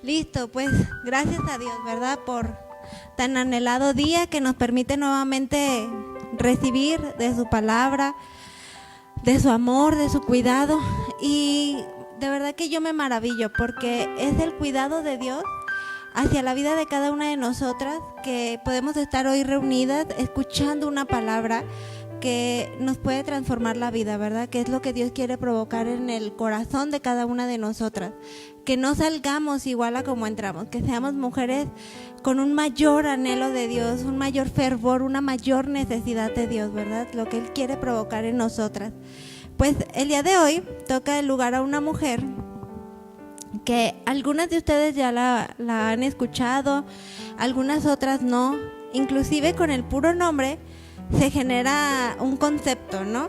Listo, pues gracias a Dios, ¿verdad? Por tan anhelado día que nos permite nuevamente recibir de su palabra, de su amor, de su cuidado. Y de verdad que yo me maravillo porque es el cuidado de Dios hacia la vida de cada una de nosotras que podemos estar hoy reunidas escuchando una palabra que nos puede transformar la vida, ¿verdad? Que es lo que Dios quiere provocar en el corazón de cada una de nosotras. Que no salgamos igual a como entramos, que seamos mujeres con un mayor anhelo de Dios, un mayor fervor, una mayor necesidad de Dios, ¿verdad? Lo que Él quiere provocar en nosotras. Pues el día de hoy toca el lugar a una mujer que algunas de ustedes ya la han escuchado, algunas otras no, inclusive con el puro nombre se genera un concepto, ¿no?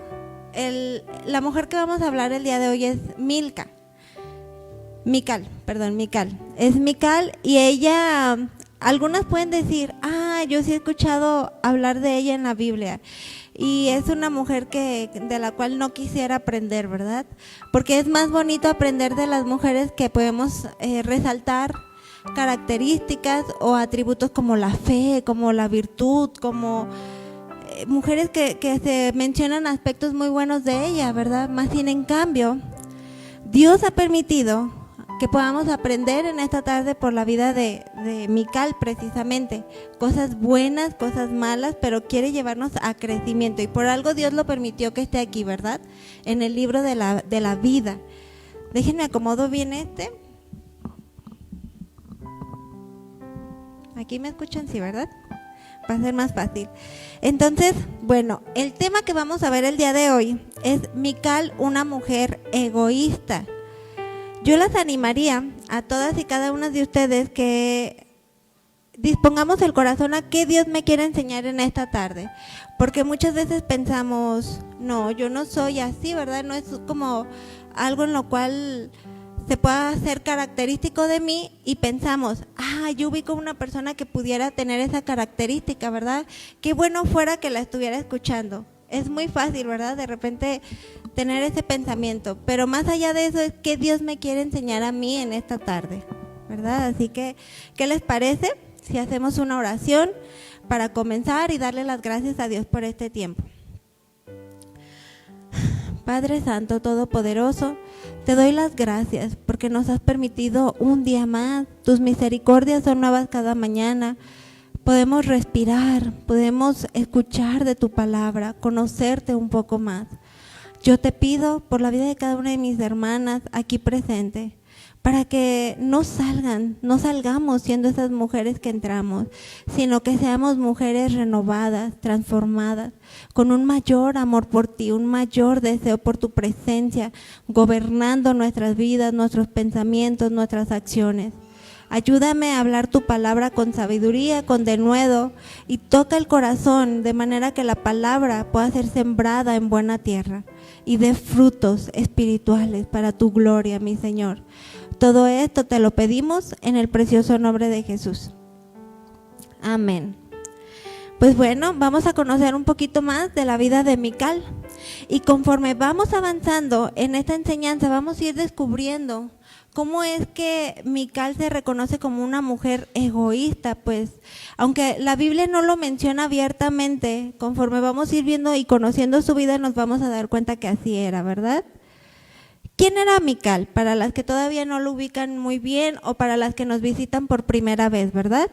La mujer que vamos a hablar el día de hoy es Mical. Es Mical y ella, algunas pueden decir, yo sí he escuchado hablar de ella en la Biblia. Y es una mujer de la cual no quisiera aprender, ¿verdad? Porque es más bonito aprender de las mujeres que podemos resaltar características o atributos como la fe, como la virtud, como mujeres que se mencionan aspectos muy buenos de ella, ¿verdad? Más bien, en cambio, Dios ha permitido que podamos aprender en esta tarde por la vida de Mical, precisamente, cosas buenas, cosas malas, pero quiere llevarnos a crecimiento y por algo Dios lo permitió que esté aquí, ¿verdad? En el libro de la vida. Déjenme acomodo bien Aquí me escuchan, sí, ¿verdad? Va a ser más fácil. Entonces, bueno, el tema que vamos a ver el día de hoy es Mical, una mujer egoísta. Yo las animaría a todas y cada una de ustedes que dispongamos el corazón a qué Dios me quiere enseñar en esta tarde, porque muchas veces pensamos, no, yo no soy así, ¿verdad? No es como algo en lo cual se pueda hacer característico de mí y pensamos, yo ubico una persona que pudiera tener esa característica, ¿verdad? Qué bueno fuera que la estuviera escuchando. Es muy fácil, ¿verdad? De repente tener ese pensamiento, pero más allá de eso es que Dios me quiere enseñar a mí en esta tarde, ¿verdad? Así que, ¿qué les parece si hacemos una oración para comenzar y darle las gracias a Dios por este tiempo? Padre Santo, Todopoderoso, te doy las gracias porque nos has permitido un día más. Tus misericordias son nuevas cada mañana. Podemos respirar, podemos escuchar de tu palabra, conocerte un poco más. Yo te pido por la vida de cada una de mis hermanas aquí presentes, para que no salgamos siendo esas mujeres que entramos, sino que seamos mujeres renovadas, transformadas, con un mayor amor por ti, un mayor deseo por tu presencia, gobernando nuestras vidas, nuestros pensamientos, nuestras acciones. Ayúdame a hablar tu palabra con sabiduría, con denuedo, y toca el corazón de manera que la palabra pueda ser sembrada en buena tierra y dé frutos espirituales para tu gloria, mi Señor. Todo esto te lo pedimos en el precioso nombre de Jesús. Amén. Pues bueno, vamos a conocer un poquito más de la vida de Mical. Y conforme vamos avanzando en esta enseñanza, vamos a ir descubriendo cómo es que Mical se reconoce como una mujer egoísta. Pues, aunque la Biblia no lo menciona abiertamente, conforme vamos a ir viendo y conociendo su vida, nos vamos a dar cuenta que así era, ¿verdad? ¿Quién era Mical? Para las que todavía no lo ubican muy bien o para las que nos visitan por primera vez, ¿verdad?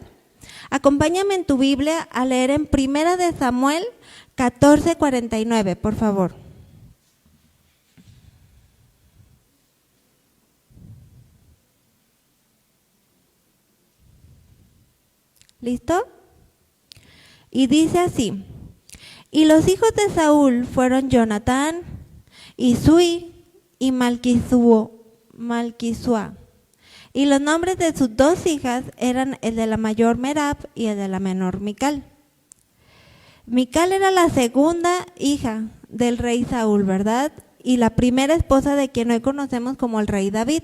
Acompáñame en tu Biblia a leer en 1 de Samuel 14:49, por favor. ¿Listo? Y dice así: y los hijos de Saúl fueron Jonatán, Isui y Malquisua. Y los nombres de sus dos hijas eran el de la mayor Merab y el de la menor Mical. Mical era la segunda hija del rey Saúl, ¿verdad? Y la primera esposa de quien hoy conocemos como el rey David.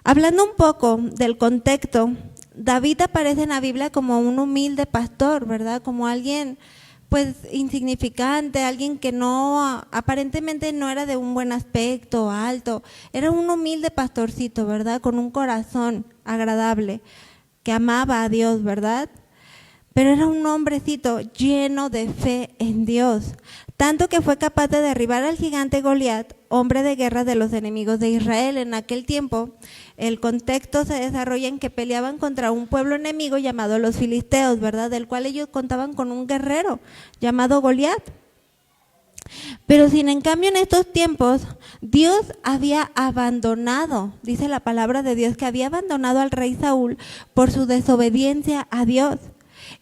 Hablando un poco del contexto, David aparece en la Biblia como un humilde pastor, ¿verdad? Como alguien pues insignificante, alguien que no, aparentemente no era de un buen aspecto, alto, era un humilde pastorcito, ¿verdad? Con un corazón agradable, que amaba a Dios, ¿verdad? Pero era un hombrecito lleno de fe en Dios, tanto que fue capaz de derribar al gigante Goliat, hombre de guerra de los enemigos de Israel. En aquel tiempo, el contexto se desarrolla en que peleaban contra un pueblo enemigo llamado los filisteos, ¿verdad? Del cual ellos contaban con un guerrero llamado Goliat. Pero sin en cambio en estos tiempos, Dios había abandonado, dice la palabra de Dios, que había abandonado al rey Saúl por su desobediencia a Dios.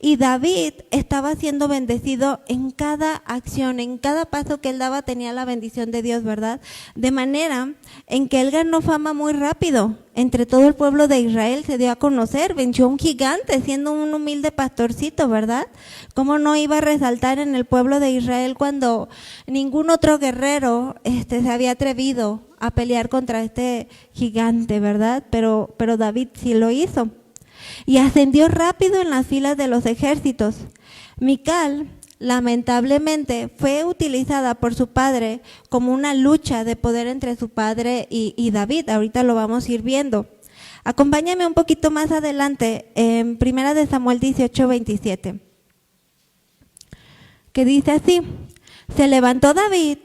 Y David estaba siendo bendecido en cada acción, en cada paso que él daba tenía la bendición de Dios, ¿verdad? De manera en que él ganó fama muy rápido. Entre todo el pueblo de Israel se dio a conocer, venció a un gigante siendo un humilde pastorcito, ¿verdad? ¿Cómo no iba a resaltar en el pueblo de Israel cuando ningún otro guerrero se había atrevido a pelear contra este gigante, ¿verdad? Pero David sí lo hizo. Y ascendió rápido en las filas de los ejércitos. Mical, lamentablemente, fue utilizada por su padre como una lucha de poder entre su padre y David. Ahorita lo vamos a ir viendo. Acompáñame un poquito más adelante en 1 Samuel 18:27, que dice así: se levantó David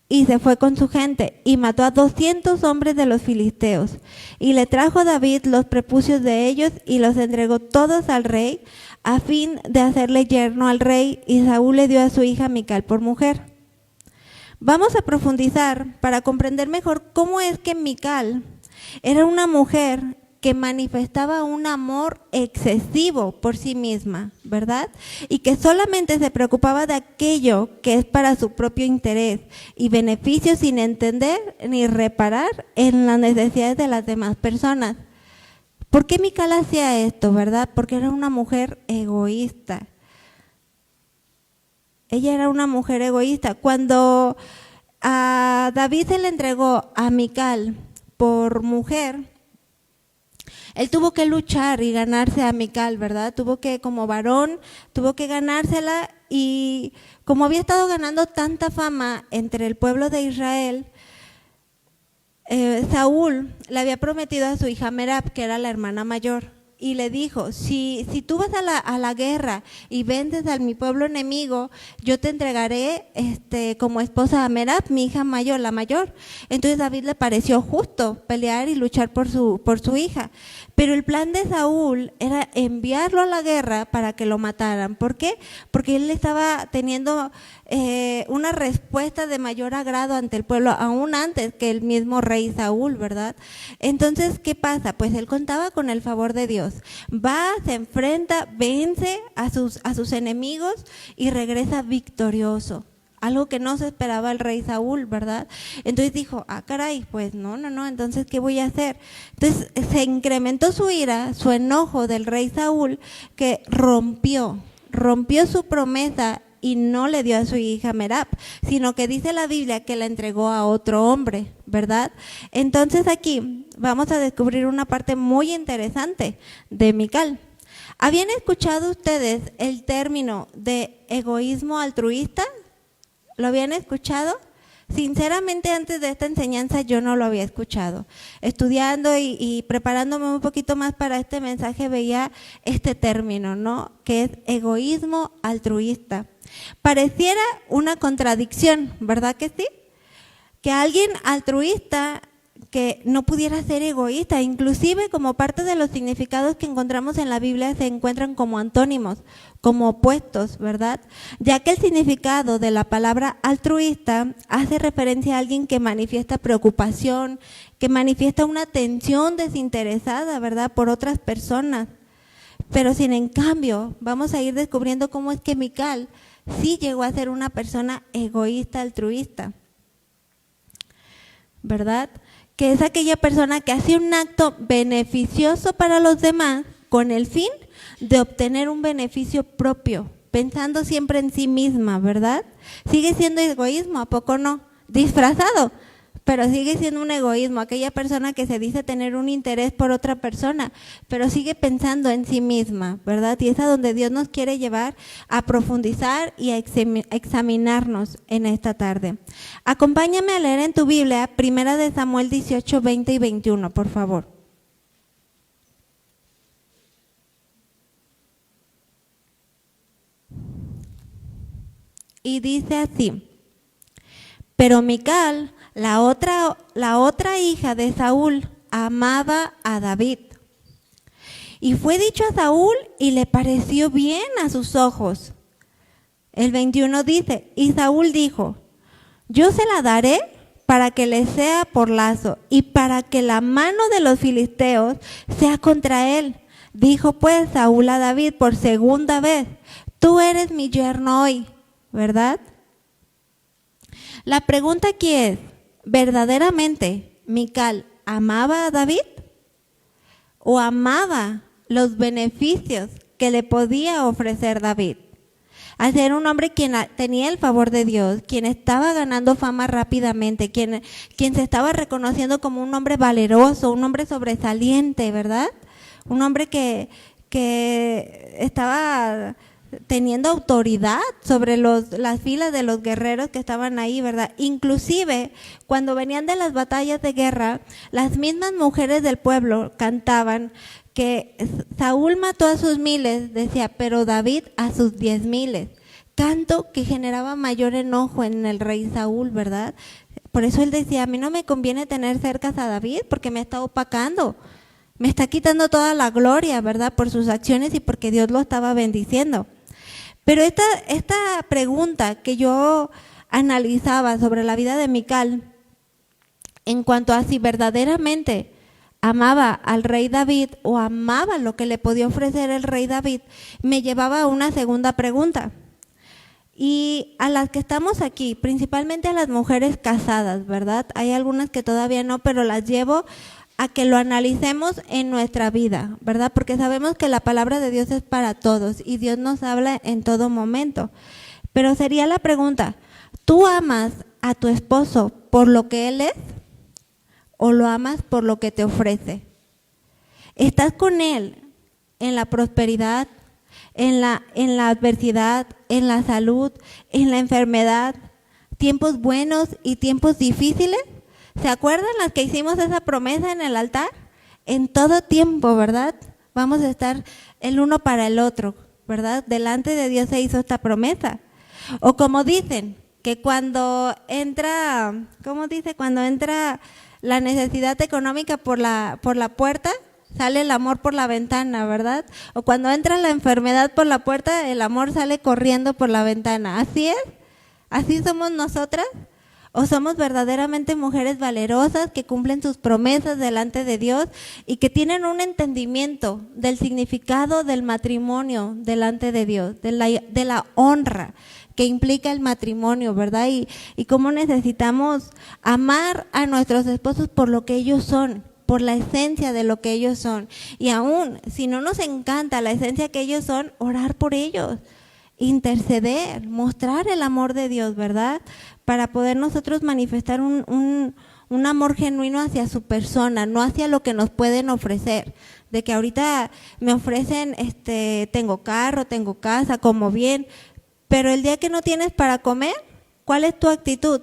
y se fue con su gente y mató a 200 hombres de los filisteos. Y le trajo David los prepucios de ellos y los entregó todos al rey a fin de hacerle yerno al rey, y Saúl le dio a su hija Mical por mujer. Vamos a profundizar para comprender mejor cómo es que Mical era una mujer que manifestaba un amor excesivo por sí misma, ¿verdad? Y que solamente se preocupaba de aquello que es para su propio interés y beneficio, sin entender ni reparar en las necesidades de las demás personas. ¿Por qué Mical hacía esto, verdad? Porque era una mujer egoísta. Ella era una mujer egoísta. Cuando a David se le entregó a Mical por mujer, él tuvo que luchar y ganarse a Mical, ¿verdad? Tuvo que, como varón, tuvo que ganársela, y como había estado ganando tanta fama entre el pueblo de Israel, Saúl le había prometido a su hija Merab, que era la hermana mayor, y le dijo: si tú vas a la guerra y vences a mi pueblo enemigo, yo te entregaré como esposa a Merab, mi hija mayor, la mayor. Entonces David le pareció justo pelear y luchar por su hija. Pero el plan de Saúl era enviarlo a la guerra para que lo mataran. ¿Por qué? Porque él estaba teniendo una respuesta de mayor agrado ante el pueblo, aún antes que el mismo rey Saúl, ¿verdad? Entonces, ¿qué pasa? Pues él contaba con el favor de Dios. Va, se enfrenta, vence a sus enemigos y regresa victorioso. Algo que no se esperaba el rey Saúl, ¿verdad? Entonces dijo: caray, pues no, entonces ¿qué voy a hacer? Entonces se incrementó su ira, su enojo del rey Saúl, que rompió su promesa y no le dio a su hija Merab, sino que dice la Biblia que la entregó a otro hombre, ¿verdad? Entonces aquí vamos a descubrir una parte muy interesante de Mical. ¿Habían escuchado ustedes el término de egoísmo altruista? ¿Lo habían escuchado? Sinceramente, antes de esta enseñanza yo no lo había escuchado. Estudiando y preparándome un poquito más para este mensaje, veía este término, ¿no? Que es egoísmo altruista. Pareciera una contradicción, ¿verdad que sí? Que alguien altruista que no pudiera ser egoísta, inclusive como parte de los significados que encontramos en la Biblia se encuentran como antónimos, como opuestos, ¿verdad? Ya que el significado de la palabra altruista hace referencia a alguien que manifiesta preocupación, que manifiesta una atención desinteresada, ¿verdad?, por otras personas. Pero sin en cambio, vamos a ir descubriendo cómo es que Mical sí llegó a ser una persona egoísta, altruista, ¿verdad? Que es aquella persona que hace un acto beneficioso para los demás con el fin de obtener un beneficio propio, pensando siempre en sí misma, ¿verdad? Sigue siendo egoísmo, ¿a poco no? Disfrazado, pero sigue siendo un egoísmo, aquella persona que se dice tener un interés por otra persona, pero sigue pensando en sí misma, ¿verdad? Y es a donde Dios nos quiere llevar a profundizar y a examinarnos en esta tarde. Acompáñame a leer en tu Biblia, 1 Samuel 18, 20 y 21, por favor. Y dice así: pero Mical, la otra hija de Saúl, amaba a David. Y fue dicho a Saúl y le pareció bien a sus ojos. El 21 dice, y Saúl dijo, yo se la daré para que le sea por lazo y para que la mano de los filisteos sea contra él. Dijo pues Saúl a David por segunda vez, tú eres mi yerno hoy, ¿verdad? La pregunta aquí es, ¿verdaderamente Mical amaba a David? ¿O amaba los beneficios que le podía ofrecer David? Al ser un hombre quien tenía el favor de Dios, quien estaba ganando fama rápidamente, quien se estaba reconociendo como un hombre valeroso, un hombre sobresaliente, ¿verdad? Un hombre que estaba teniendo autoridad sobre las filas de los guerreros que estaban ahí, ¿verdad? Inclusive, cuando venían de las batallas de guerra, las mismas mujeres del pueblo cantaban que Saúl mató a sus miles, decía, pero David a sus 10,000. Canto que generaba mayor enojo en el rey Saúl, ¿verdad? Por eso él decía, a mí no me conviene tener cerca a David porque me está opacando, me está quitando toda la gloria, ¿verdad? Por sus acciones y porque Dios lo estaba bendiciendo. Pero esta pregunta que yo analizaba sobre la vida de Mical, en cuanto a si verdaderamente amaba al rey David o amaba lo que le podía ofrecer el rey David, me llevaba a una segunda pregunta. Y a las que estamos aquí, principalmente a las mujeres casadas, ¿verdad? Hay algunas que todavía no, pero las llevo a que lo analicemos en nuestra vida, ¿verdad? Porque sabemos que la palabra de Dios es para todos y Dios nos habla en todo momento. Pero sería la pregunta, ¿tú amas a tu esposo por lo que él es o lo amas por lo que te ofrece? ¿Estás con él en la prosperidad, en la adversidad, en la salud, en la enfermedad, tiempos buenos y tiempos difíciles? ¿Se acuerdan las que hicimos esa promesa en el altar? En todo tiempo, ¿verdad? Vamos a estar el uno para el otro, ¿verdad? Delante de Dios se hizo esta promesa. O como dicen, que cuando entra, ¿cómo dice? Cuando entra la necesidad económica por la puerta, sale el amor por la ventana, ¿verdad? O cuando entra la enfermedad por la puerta, el amor sale corriendo por la ventana. ¿Así es? ¿Así somos nosotras? ¿O somos verdaderamente mujeres valerosas que cumplen sus promesas delante de Dios y que tienen un entendimiento del significado del matrimonio delante de Dios, de la honra que implica el matrimonio, ¿verdad? Y cómo necesitamos amar a nuestros esposos por lo que ellos son, por la esencia de lo que ellos son. Y aún si no nos encanta la esencia que ellos son, orar por ellos, interceder, mostrar el amor de Dios, ¿verdad? Para poder nosotros manifestar un amor genuino hacia su persona, no hacia lo que nos pueden ofrecer. De que ahorita me ofrecen, tengo carro, tengo casa, como bien, pero el día que no tienes para comer, ¿cuál es tu actitud?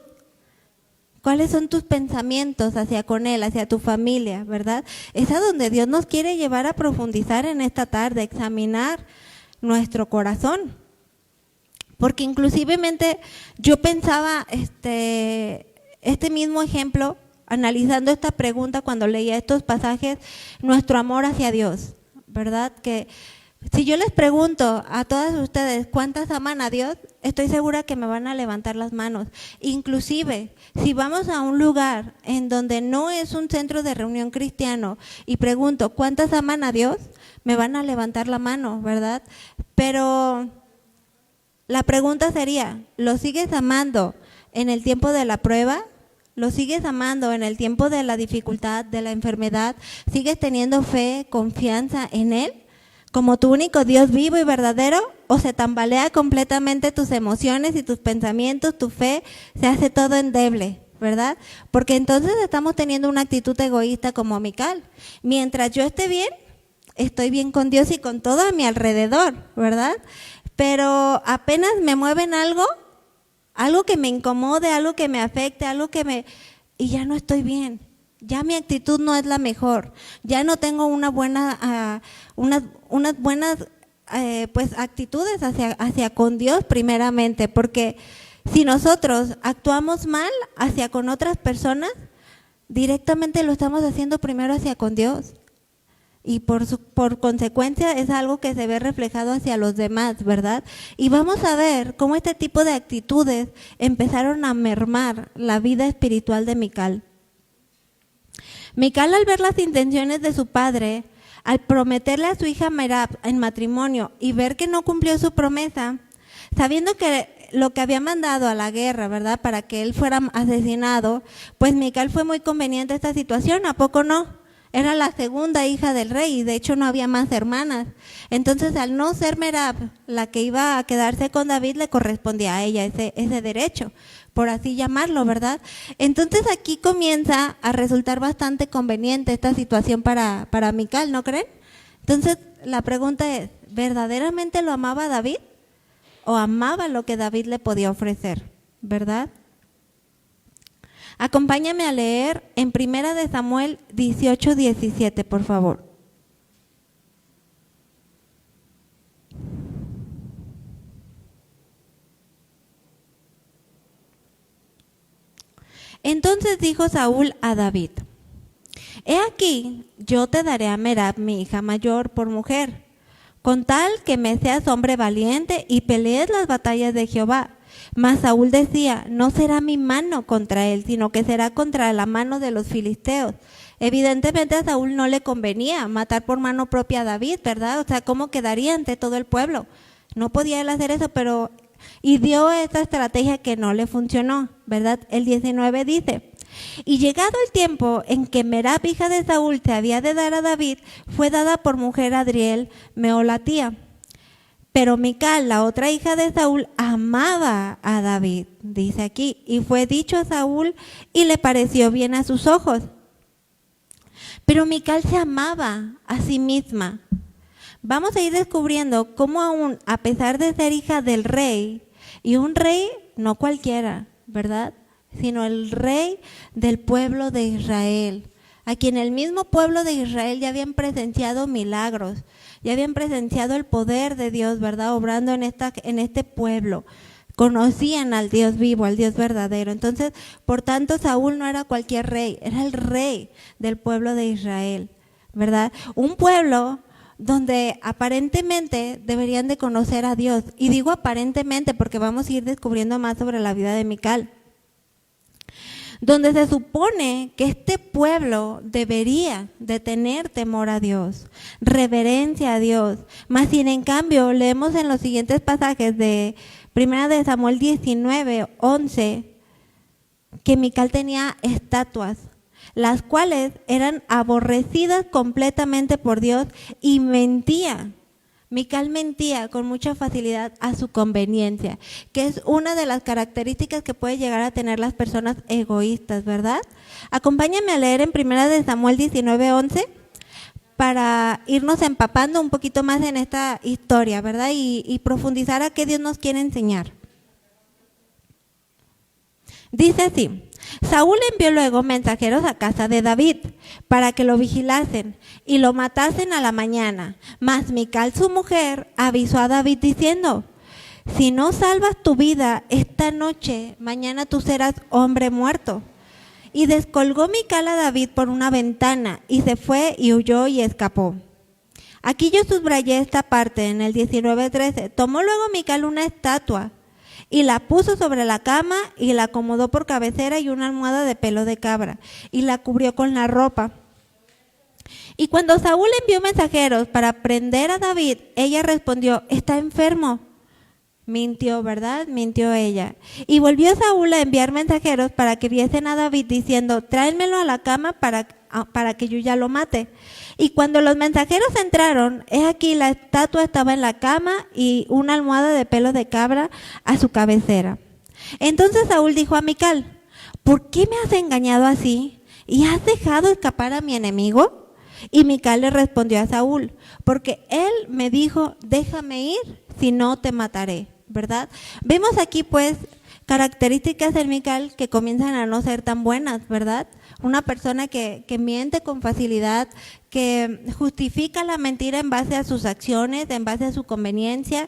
¿Cuáles son tus pensamientos hacia con él, hacia tu familia, verdad? Es a donde Dios nos quiere llevar a profundizar en esta tarde, examinar nuestro corazón. Porque inclusivemente yo pensaba este mismo ejemplo, analizando esta pregunta cuando leía estos pasajes, nuestro amor hacia Dios, ¿verdad? Que si yo les pregunto a todas ustedes cuántas aman a Dios, estoy segura que me van a levantar las manos. Inclusive, si vamos a un lugar en donde no es un centro de reunión cristiano y pregunto cuántas aman a Dios, me van a levantar la mano, ¿verdad? Pero la pregunta sería, ¿lo sigues amando en el tiempo de la prueba? ¿Lo sigues amando en el tiempo de la dificultad, de la enfermedad? ¿Sigues teniendo fe, confianza en Él como tu único Dios vivo y verdadero? ¿O se tambalea completamente tus emociones y tus pensamientos, tu fe se hace todo endeble, ¿verdad? Porque entonces estamos teniendo una actitud egoísta como Mical. Mientras yo esté bien, estoy bien con Dios y con todo a mi alrededor, ¿verdad? Pero apenas me mueven algo que me incomode, algo que me afecte, y ya no estoy bien. Ya mi actitud no es la mejor. Ya no tengo unas buenas pues actitudes hacia con Dios primeramente, porque si nosotros actuamos mal hacia con otras personas, directamente lo estamos haciendo primero hacia con Dios. Y por consecuencia es algo que se ve reflejado hacia los demás, ¿verdad? Y vamos a ver cómo este tipo de actitudes empezaron a mermar la vida espiritual de Mical. Mical, al ver las intenciones de su padre, al prometerle a su hija Merab en matrimonio y ver que no cumplió su promesa, sabiendo que lo que había mandado a la guerra, ¿verdad?, para que él fuera asesinado, pues Mical fue muy conveniente esta situación, ¿a poco no? Era la segunda hija del rey y de hecho no había más hermanas. Entonces, al no ser Merab la que iba a quedarse con David, le correspondía a ella ese derecho, por así llamarlo, ¿verdad? Entonces aquí comienza a resultar bastante conveniente esta situación para Mical, ¿no creen? Entonces la pregunta es, ¿verdaderamente lo amaba David? ¿O amaba lo que David le podía ofrecer? ¿Verdad? Acompáñame a leer en 1 de Samuel 18:17, por favor. Entonces dijo Saúl a David: He aquí, yo te daré a Merab, mi hija mayor, por mujer, con tal que me seas hombre valiente y pelees las batallas de Jehová. Mas Saúl decía: no será mi mano contra él, sino que será contra la mano de los filisteos. Evidentemente a Saúl no le convenía matar por mano propia a David, ¿verdad? O sea, ¿cómo quedaría ante todo el pueblo? No podía él hacer eso, y dio esta estrategia que no le funcionó, ¿verdad? El 19 dice: y llegado el tiempo en que Merab, hija de Saúl, se había de dar a David, fue dada por mujer a Adriel, Meholatía. Pero Mical, la otra hija de Saúl, amaba a David, dice aquí, y fue dicho a Saúl y le pareció bien a sus ojos. Pero Mical se amaba a sí misma. Vamos a ir descubriendo cómo aún, a pesar de ser hija del rey, y un rey no cualquiera, ¿verdad?, sino el rey del pueblo de Israel, a quien el mismo pueblo de Israel ya habían presenciado milagros, ya habían presenciado el poder de Dios, ¿verdad?, obrando en este pueblo. Conocían al Dios vivo, al Dios verdadero. Entonces, por tanto, Saúl no era cualquier rey, era el rey del pueblo de Israel, ¿verdad? Un pueblo donde aparentemente deberían de conocer a Dios. Y digo aparentemente porque vamos a ir descubriendo más sobre la vida de Mical. Donde se supone que este pueblo debería de tener temor a Dios, reverencia a Dios. Mas sin en cambio, leemos en los siguientes pasajes de 1 de Samuel 19:11, que Mical tenía estatuas, las cuales eran aborrecidas completamente por Dios, y mentía. Mical mentía con mucha facilidad a su conveniencia, que es una de las características que puede llegar a tener las personas egoístas, ¿verdad? Acompáñame a leer en 1 de Samuel 19:11 para irnos empapando un poquito más en esta historia, ¿verdad? Y profundizar a qué Dios nos quiere enseñar. Dice así: Saúl envió luego mensajeros a casa de David para que lo vigilasen y lo matasen a la mañana. Mas Mical, su mujer, avisó a David diciendo: si no salvas tu vida esta noche, mañana tú serás hombre muerto. Y descolgó Mical a David por una ventana y se fue y huyó y escapó. Aquí yo subrayé esta parte en el 19:13. Tomó luego Mical una estatua y la puso sobre la cama y la acomodó por cabecera y una almohada de pelo de cabra y la cubrió con la ropa. Y cuando Saúl envió mensajeros para prender a David, ella respondió: está enfermo. Mintió, ¿verdad? Mintió ella. Y volvió Saúl a enviar mensajeros para que viesen a David diciendo: tráenmelo a la cama para que yo ya lo mate. Y cuando los mensajeros entraron, he aquí la estatua estaba en la cama y una almohada de pelo de cabra a su cabecera. Entonces Saúl dijo a Mical: ¿por qué me has engañado así y has dejado escapar a mi enemigo? Y Mical le respondió a Saúl, porque él me dijo, déjame ir, si no te mataré, ¿verdad? Vemos aquí pues características de Mical que comienzan a no ser tan buenas, ¿verdad? Una persona que miente con facilidad, que justifica la mentira en base a sus acciones, en base a su conveniencia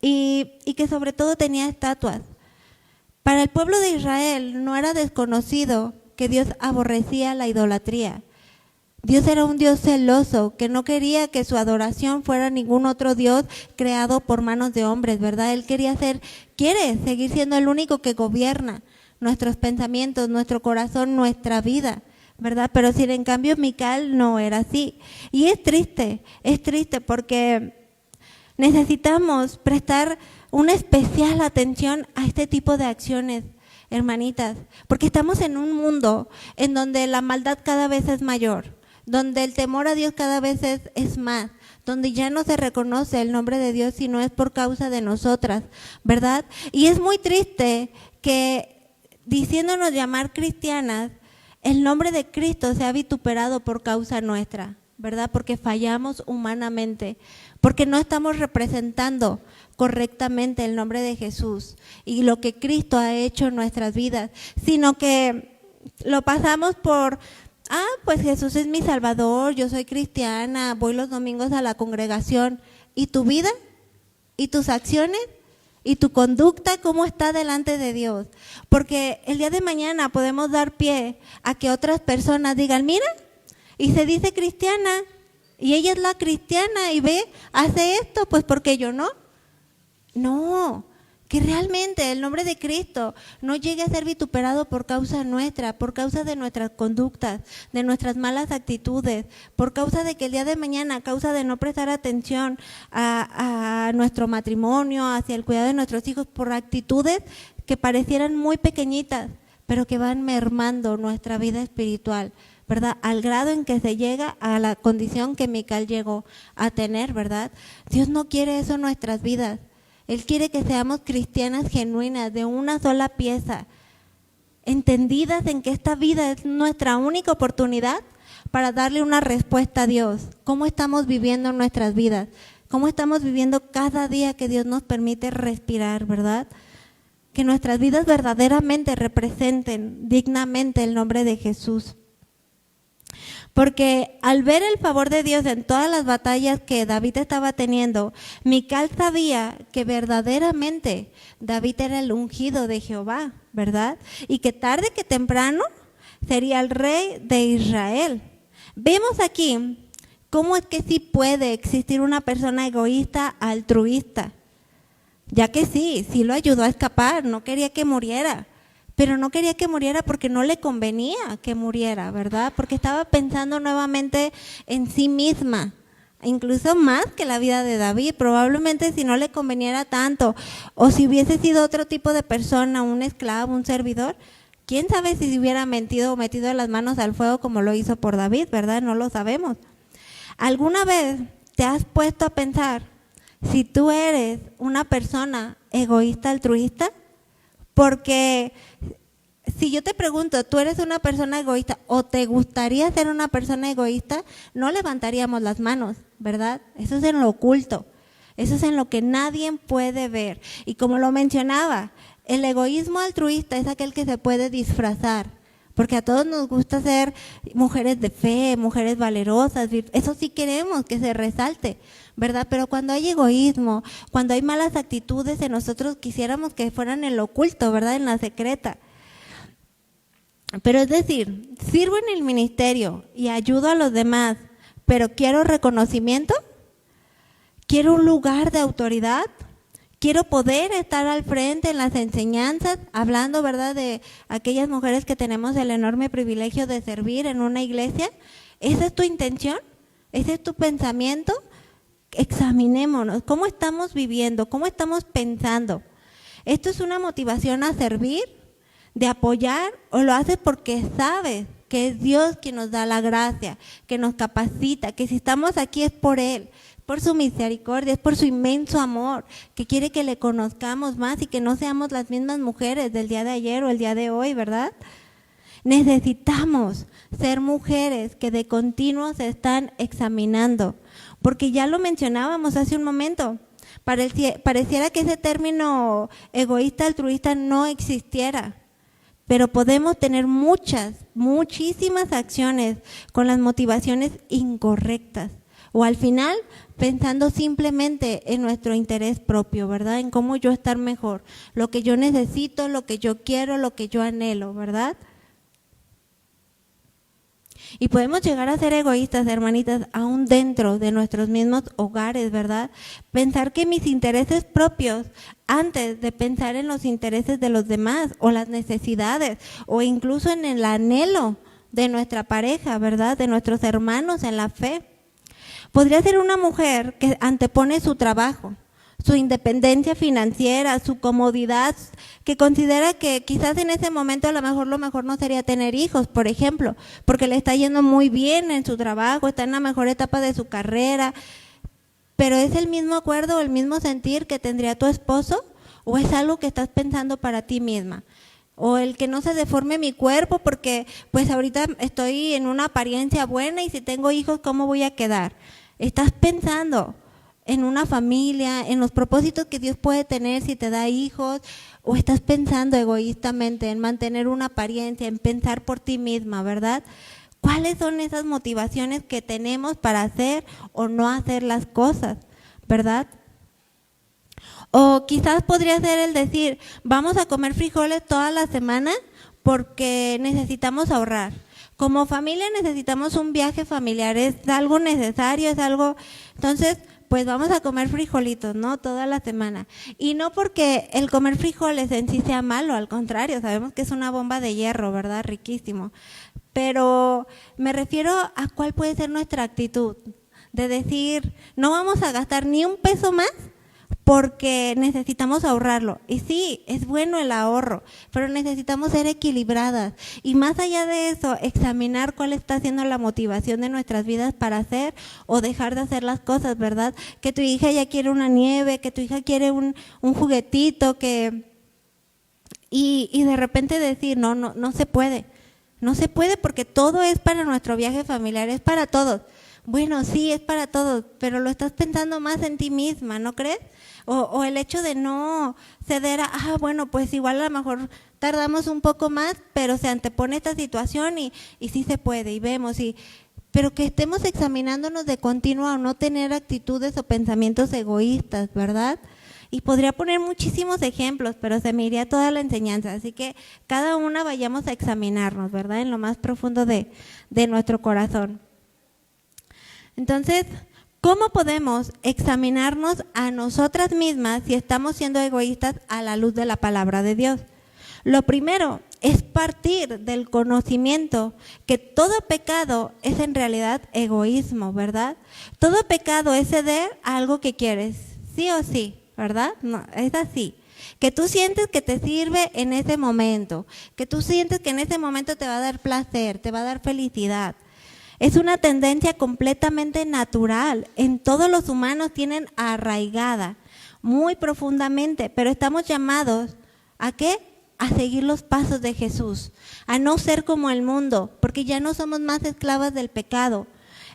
y que sobre todo tenía estatuas. Para el pueblo de Israel no era desconocido que Dios aborrecía la idolatría. Dios era un Dios celoso, que no quería que su adoración fuera ningún otro Dios creado por manos de hombres, ¿verdad? Él quiere seguir siendo el único que gobierna nuestros pensamientos, nuestro corazón, nuestra vida, ¿verdad? Pero si en cambio Mical no era así. Y es triste porque necesitamos prestar una especial atención a este tipo de acciones, hermanitas, porque estamos en un mundo en donde la maldad cada vez es mayor, donde el temor a Dios cada vez es más, donde ya no se reconoce el nombre de Dios si no es por causa de nosotras, ¿verdad? Y es muy triste que diciéndonos llamar cristianas, el nombre de Cristo sea vituperado por causa nuestra, ¿verdad? Porque fallamos humanamente, porque no estamos representando correctamente el nombre de Jesús y lo que Cristo ha hecho en nuestras vidas, sino que lo pasamos por, pues Jesús es mi Salvador, yo soy cristiana, voy los domingos a la congregación. ¿Y tu vida? ¿Y tus acciones? ¿Y tu conducta cómo está delante de Dios? Porque el día de mañana podemos dar pie a que otras personas digan, mira, y se dice cristiana, y ella es la cristiana, y ve, hace esto, pues ¿por qué yo no? No, que realmente el nombre de Cristo no llegue a ser vituperado por causa nuestra, por causa de nuestras conductas, de nuestras malas actitudes, por causa de que el día de mañana, a causa de no prestar atención a nuestro matrimonio, hacia el cuidado de nuestros hijos, por actitudes que parecieran muy pequeñitas, pero que van mermando nuestra vida espiritual, ¿verdad? Al grado en que se llega a la condición que Mical llegó a tener, ¿verdad? Dios no quiere eso en nuestras vidas. Él quiere que seamos cristianas genuinas, de una sola pieza, entendidas en que esta vida es nuestra única oportunidad para darle una respuesta a Dios. ¿Cómo estamos viviendo nuestras vidas? ¿Cómo estamos viviendo cada día que Dios nos permite respirar, verdad? Que nuestras vidas verdaderamente representen dignamente el nombre de Jesús. Porque al ver el favor de Dios en todas las batallas que David estaba teniendo, Mical sabía que verdaderamente David era el ungido de Jehová, ¿verdad? Y que tarde que temprano sería el rey de Israel. Vemos aquí cómo es que sí puede existir una persona egoísta, altruista, ya que sí lo ayudó a escapar, no quería que muriera. Pero no quería que muriera porque no le convenía que muriera, ¿verdad? Porque estaba pensando nuevamente en sí misma, incluso más que la vida de David. Probablemente si no le conveniera tanto, o si hubiese sido otro tipo de persona, un esclavo, un servidor, quién sabe si se hubiera mentido o metido las manos al fuego como lo hizo por David, ¿verdad? No lo sabemos. ¿Alguna vez te has puesto a pensar si tú eres una persona egoísta, altruista? Porque si yo te pregunto, ¿tú eres una persona egoísta o te gustaría ser una persona egoísta? No levantaríamos las manos, ¿verdad? Eso es en lo oculto, eso es en lo que nadie puede ver. Y como lo mencionaba, el egoísmo altruista es aquel que se puede disfrazar, porque a todos nos gusta ser mujeres de fe, mujeres valerosas, eso sí queremos que se resalte, ¿verdad? Pero cuando hay egoísmo, cuando hay malas actitudes en nosotros, quisiéramos que fueran en lo oculto, ¿verdad? En la secreta. Pero es decir, sirvo en el ministerio y ayudo a los demás, pero quiero reconocimiento, quiero un lugar de autoridad, quiero poder estar al frente en las enseñanzas, hablando, ¿verdad?, de aquellas mujeres que tenemos el enorme privilegio de servir en una iglesia. ¿Esa es tu intención? ¿Ese es tu pensamiento? Examinémonos, ¿cómo estamos viviendo? ¿Cómo estamos pensando? ¿Esto es una motivación a servir, de apoyar, o lo haces porque sabes que es Dios quien nos da la gracia, que nos capacita, que si estamos aquí es por Él, por su misericordia, es por su inmenso amor, que quiere que le conozcamos más y que no seamos las mismas mujeres del día de ayer o el día de hoy, ¿verdad? necesitamos ser mujeres que de continuo se están examinando, porque ya lo mencionábamos hace un momento, pareciera que ese término egoísta, altruista no existiera, pero podemos tener muchísimas acciones con las motivaciones incorrectas, o al final pensando simplemente en nuestro interés propio, ¿verdad? En cómo yo estar mejor, lo que yo necesito, lo que yo quiero, lo que yo anhelo, ¿verdad? Y podemos llegar a ser egoístas, hermanitas, aún dentro de nuestros mismos hogares, ¿verdad? Pensar que mis intereses propios, antes de pensar en los intereses de los demás, o las necesidades, o incluso en el anhelo de nuestra pareja, ¿verdad? De nuestros hermanos en la fe. Podría ser una mujer que antepone su trabajo, su independencia financiera, su comodidad, que considera que quizás en ese momento a lo mejor no sería tener hijos, por ejemplo, porque le está yendo muy bien en su trabajo, está en la mejor etapa de su carrera, pero ¿es el mismo acuerdo o el mismo sentir que tendría tu esposo? ¿O es algo que estás pensando para ti misma? O el que no se deforme mi cuerpo porque pues ahorita estoy en una apariencia buena y si tengo hijos, ¿cómo voy a quedar? Estás pensando en una familia, en los propósitos que Dios puede tener si te da hijos, o estás pensando egoístamente en mantener una apariencia, en pensar por ti misma, ¿verdad? ¿Cuáles son esas motivaciones que tenemos para hacer o no hacer las cosas, verdad? O quizás podría ser el decir, vamos a comer frijoles toda la semana porque necesitamos ahorrar. Como familia necesitamos un viaje familiar, es algo necesario, es algo… Entonces, pues vamos a comer frijolitos, ¿no? Toda la semana. Y no porque el comer frijoles en sí sea malo, al contrario, sabemos que es una bomba de hierro, ¿verdad? Riquísimo. Pero me refiero a cuál puede ser nuestra actitud, de decir, no vamos a gastar ni un peso más porque necesitamos ahorrarlo. Y sí, es bueno el ahorro, pero necesitamos ser equilibradas. Y más allá de eso, examinar cuál está siendo la motivación de nuestras vidas para hacer o dejar de hacer las cosas, ¿verdad? Que tu hija ya quiere una nieve, que tu hija quiere un juguetito, y de repente decir, no se puede. No se puede porque todo es para nuestro viaje familiar, es para todos. Bueno, sí, es para todos, pero lo estás pensando más en ti misma, ¿no crees? O el hecho de no ceder a, bueno, pues igual a lo mejor tardamos un poco más, pero se antepone esta situación y sí se puede y vemos, pero que estemos examinándonos de continuo a no tener actitudes o pensamientos egoístas, ¿verdad? Y podría poner muchísimos ejemplos, pero se me iría toda la enseñanza, así que cada una vayamos a examinarnos, ¿verdad? En lo más profundo de nuestro corazón. Entonces, ¿cómo podemos examinarnos a nosotras mismas si estamos siendo egoístas a la luz de la palabra de Dios? Lo primero es partir del conocimiento que todo pecado es en realidad egoísmo, ¿verdad? Todo pecado es ceder a algo que quieres, sí o sí, ¿verdad? No, es así. Que tú sientes que te sirve en ese momento, que tú sientes que en ese momento te va a dar placer, te va a dar felicidad. Es una tendencia completamente natural, en todos los humanos tienen arraigada muy profundamente, pero estamos llamados ¿a qué? A seguir los pasos de Jesús, a no ser como el mundo, porque ya no somos más esclavas del pecado.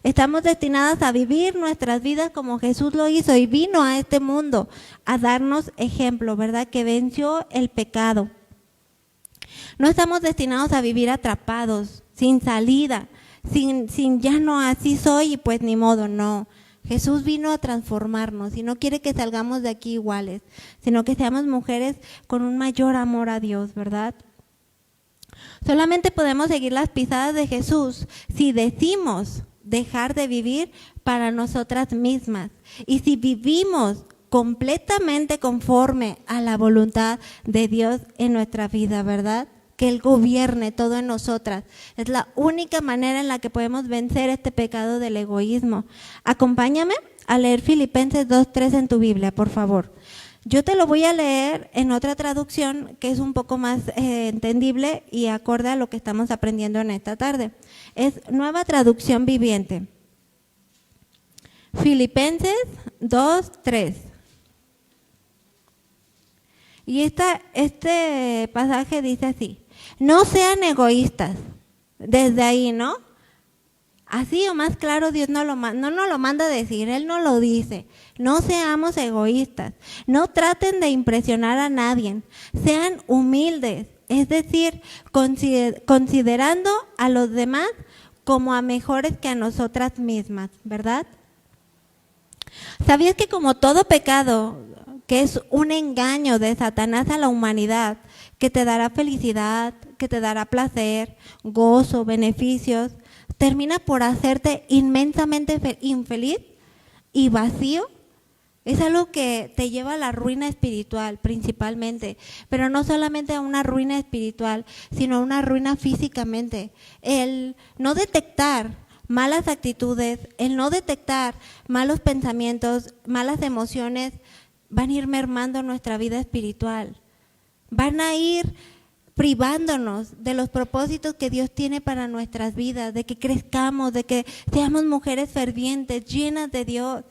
Estamos destinadas a vivir nuestras vidas como Jesús lo hizo y vino a este mundo a darnos ejemplo, ¿verdad? Que venció el pecado. No estamos destinados a vivir atrapados, sin salida, sin ya no así soy y pues ni modo, no. Jesús vino a transformarnos y no quiere que salgamos de aquí iguales, sino que seamos mujeres con un mayor amor a Dios, ¿verdad? Solamente podemos seguir las pisadas de Jesús si decimos dejar de vivir para nosotras mismas y si vivimos completamente conforme a la voluntad de Dios en nuestra vida, ¿verdad? Que Él gobierne todo en nosotras. Es la única manera en la que podemos vencer este pecado del egoísmo. Acompáñame a leer Filipenses 2:3 en tu Biblia, por favor. Yo te lo voy a leer en otra traducción que es un poco más entendible y acorde a lo que estamos aprendiendo en esta tarde. Es Nueva Traducción Viviente. Filipenses 2:3. Y este pasaje dice así: No sean egoístas. Desde ahí, ¿no? Así o más claro Dios no nos lo manda a decir, Él no lo dice. No seamos egoístas, no traten de impresionar a nadie, sean humildes, es decir, considerando a los demás como a mejores que a nosotras mismas, ¿verdad? ¿Sabías que como todo pecado, que es un engaño de Satanás a la humanidad, que te dará felicidad, que te dará placer, gozo, beneficios, termina por hacerte inmensamente infeliz y vacío? Es algo que te lleva a la ruina espiritual principalmente, pero no solamente a una ruina espiritual, sino a una ruina físicamente. El no detectar malas actitudes, el no detectar malos pensamientos, malas emociones, van a ir mermando nuestra vida espiritual. Van a ir privándonos de los propósitos que Dios tiene para nuestras vidas, de que crezcamos, de que seamos mujeres fervientes, llenas de Dios.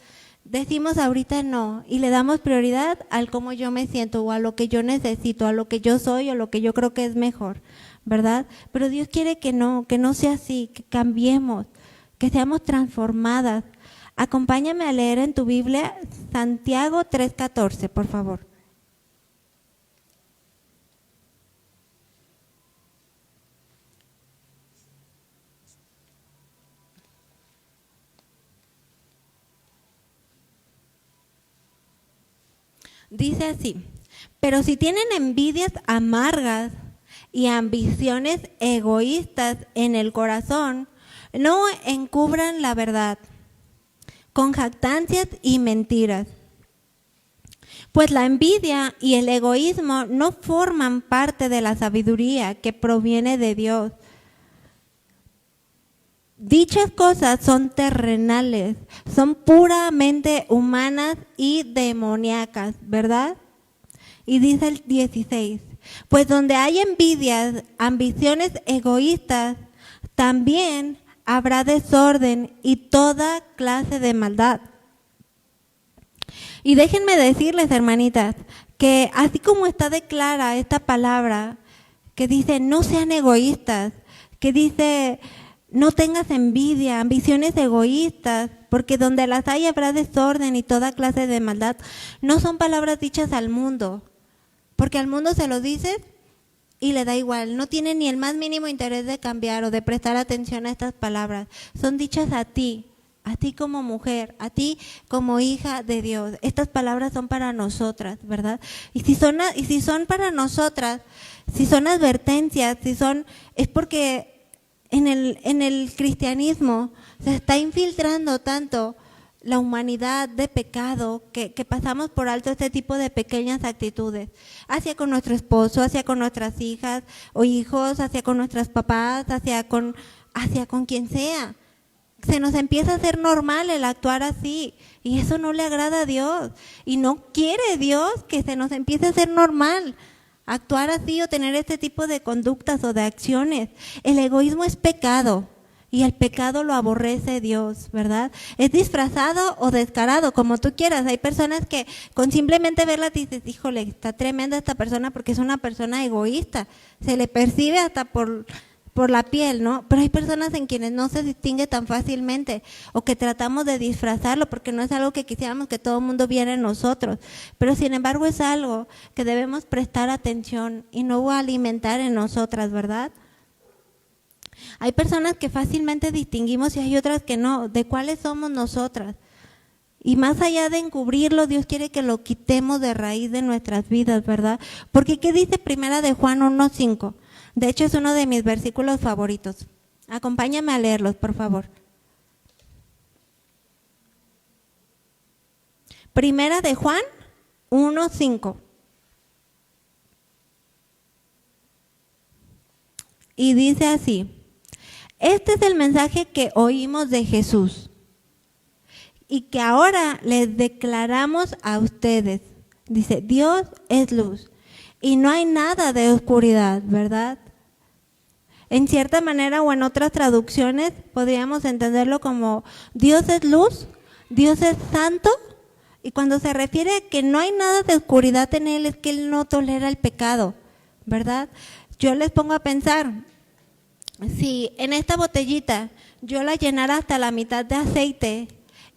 Decimos ahorita no y le damos prioridad al cómo yo me siento o a lo que yo necesito, a lo que yo soy o lo que yo creo que es mejor, ¿verdad? Pero Dios quiere que no sea así, que cambiemos, que seamos transformadas. Acompáñame a leer en tu Biblia Santiago 3:14, por favor. Dice así: pero si tienen envidias amargas y ambiciones egoístas en el corazón, no encubran la verdad con jactancias y mentiras. Pues la envidia y el egoísmo no forman parte de la sabiduría que proviene de Dios. Dichas cosas son terrenales, son puramente humanas y demoníacas, ¿verdad? Y dice el 16, pues donde hay envidias, ambiciones egoístas, también habrá desorden y toda clase de maldad. Y déjenme decirles, hermanitas, que así como está de clara esta palabra, que dice no sean egoístas, que dice no tengas envidia, ambiciones egoístas, porque donde las hay habrá desorden y toda clase de maldad, no son palabras dichas al mundo, porque al mundo se lo dices y le da igual, no tiene ni el más mínimo interés de cambiar o de prestar atención a estas palabras, son dichas a ti como mujer, a ti como hija de Dios. Estas palabras son para nosotras, ¿verdad? Y si son para nosotras, si son advertencias, es porque en el cristianismo se está infiltrando tanto la humanidad de pecado que pasamos por alto este tipo de pequeñas actitudes, hacia con nuestro esposo, hacia con nuestras hijas o hijos, hacia con nuestros papás, hacia con quien sea. Se nos empieza a hacer normal el actuar así y eso no le agrada a Dios y no quiere Dios que se nos empiece a hacer normal actuar así o tener este tipo de conductas o de acciones. El egoísmo es pecado y el pecado lo aborrece Dios, ¿verdad? Es disfrazado o descarado, como tú quieras. Hay personas que con simplemente verla dices, híjole, está tremenda esta persona porque es una persona egoísta. Se le percibe hasta por la piel, ¿no? Pero hay personas en quienes no se distingue tan fácilmente o que tratamos de disfrazarlo porque no es algo que quisiéramos que todo el mundo viera en nosotros, pero sin embargo es algo que debemos prestar atención y no alimentar en nosotras, ¿verdad? Hay personas que fácilmente distinguimos y hay otras que no, de cuáles somos nosotras. Y más allá de encubrirlo, Dios quiere que lo quitemos de raíz de nuestras vidas, ¿verdad? Porque ¿qué dice Primera de Juan 1:5? De hecho, es uno de mis versículos favoritos. Acompáñame a leerlos, por favor. Primera de Juan 1:5. Y dice así: este es el mensaje que oímos de Jesús y que ahora les declaramos a ustedes. Dice, Dios es luz y no hay nada de oscuridad, ¿verdad? En cierta manera o en otras traducciones podríamos entenderlo como Dios es luz, Dios es santo, y cuando se refiere a que no hay nada de oscuridad en Él es que Él no tolera el pecado, ¿verdad? yo les pongo a pensar, si en esta botellita yo la llenara hasta la mitad de aceite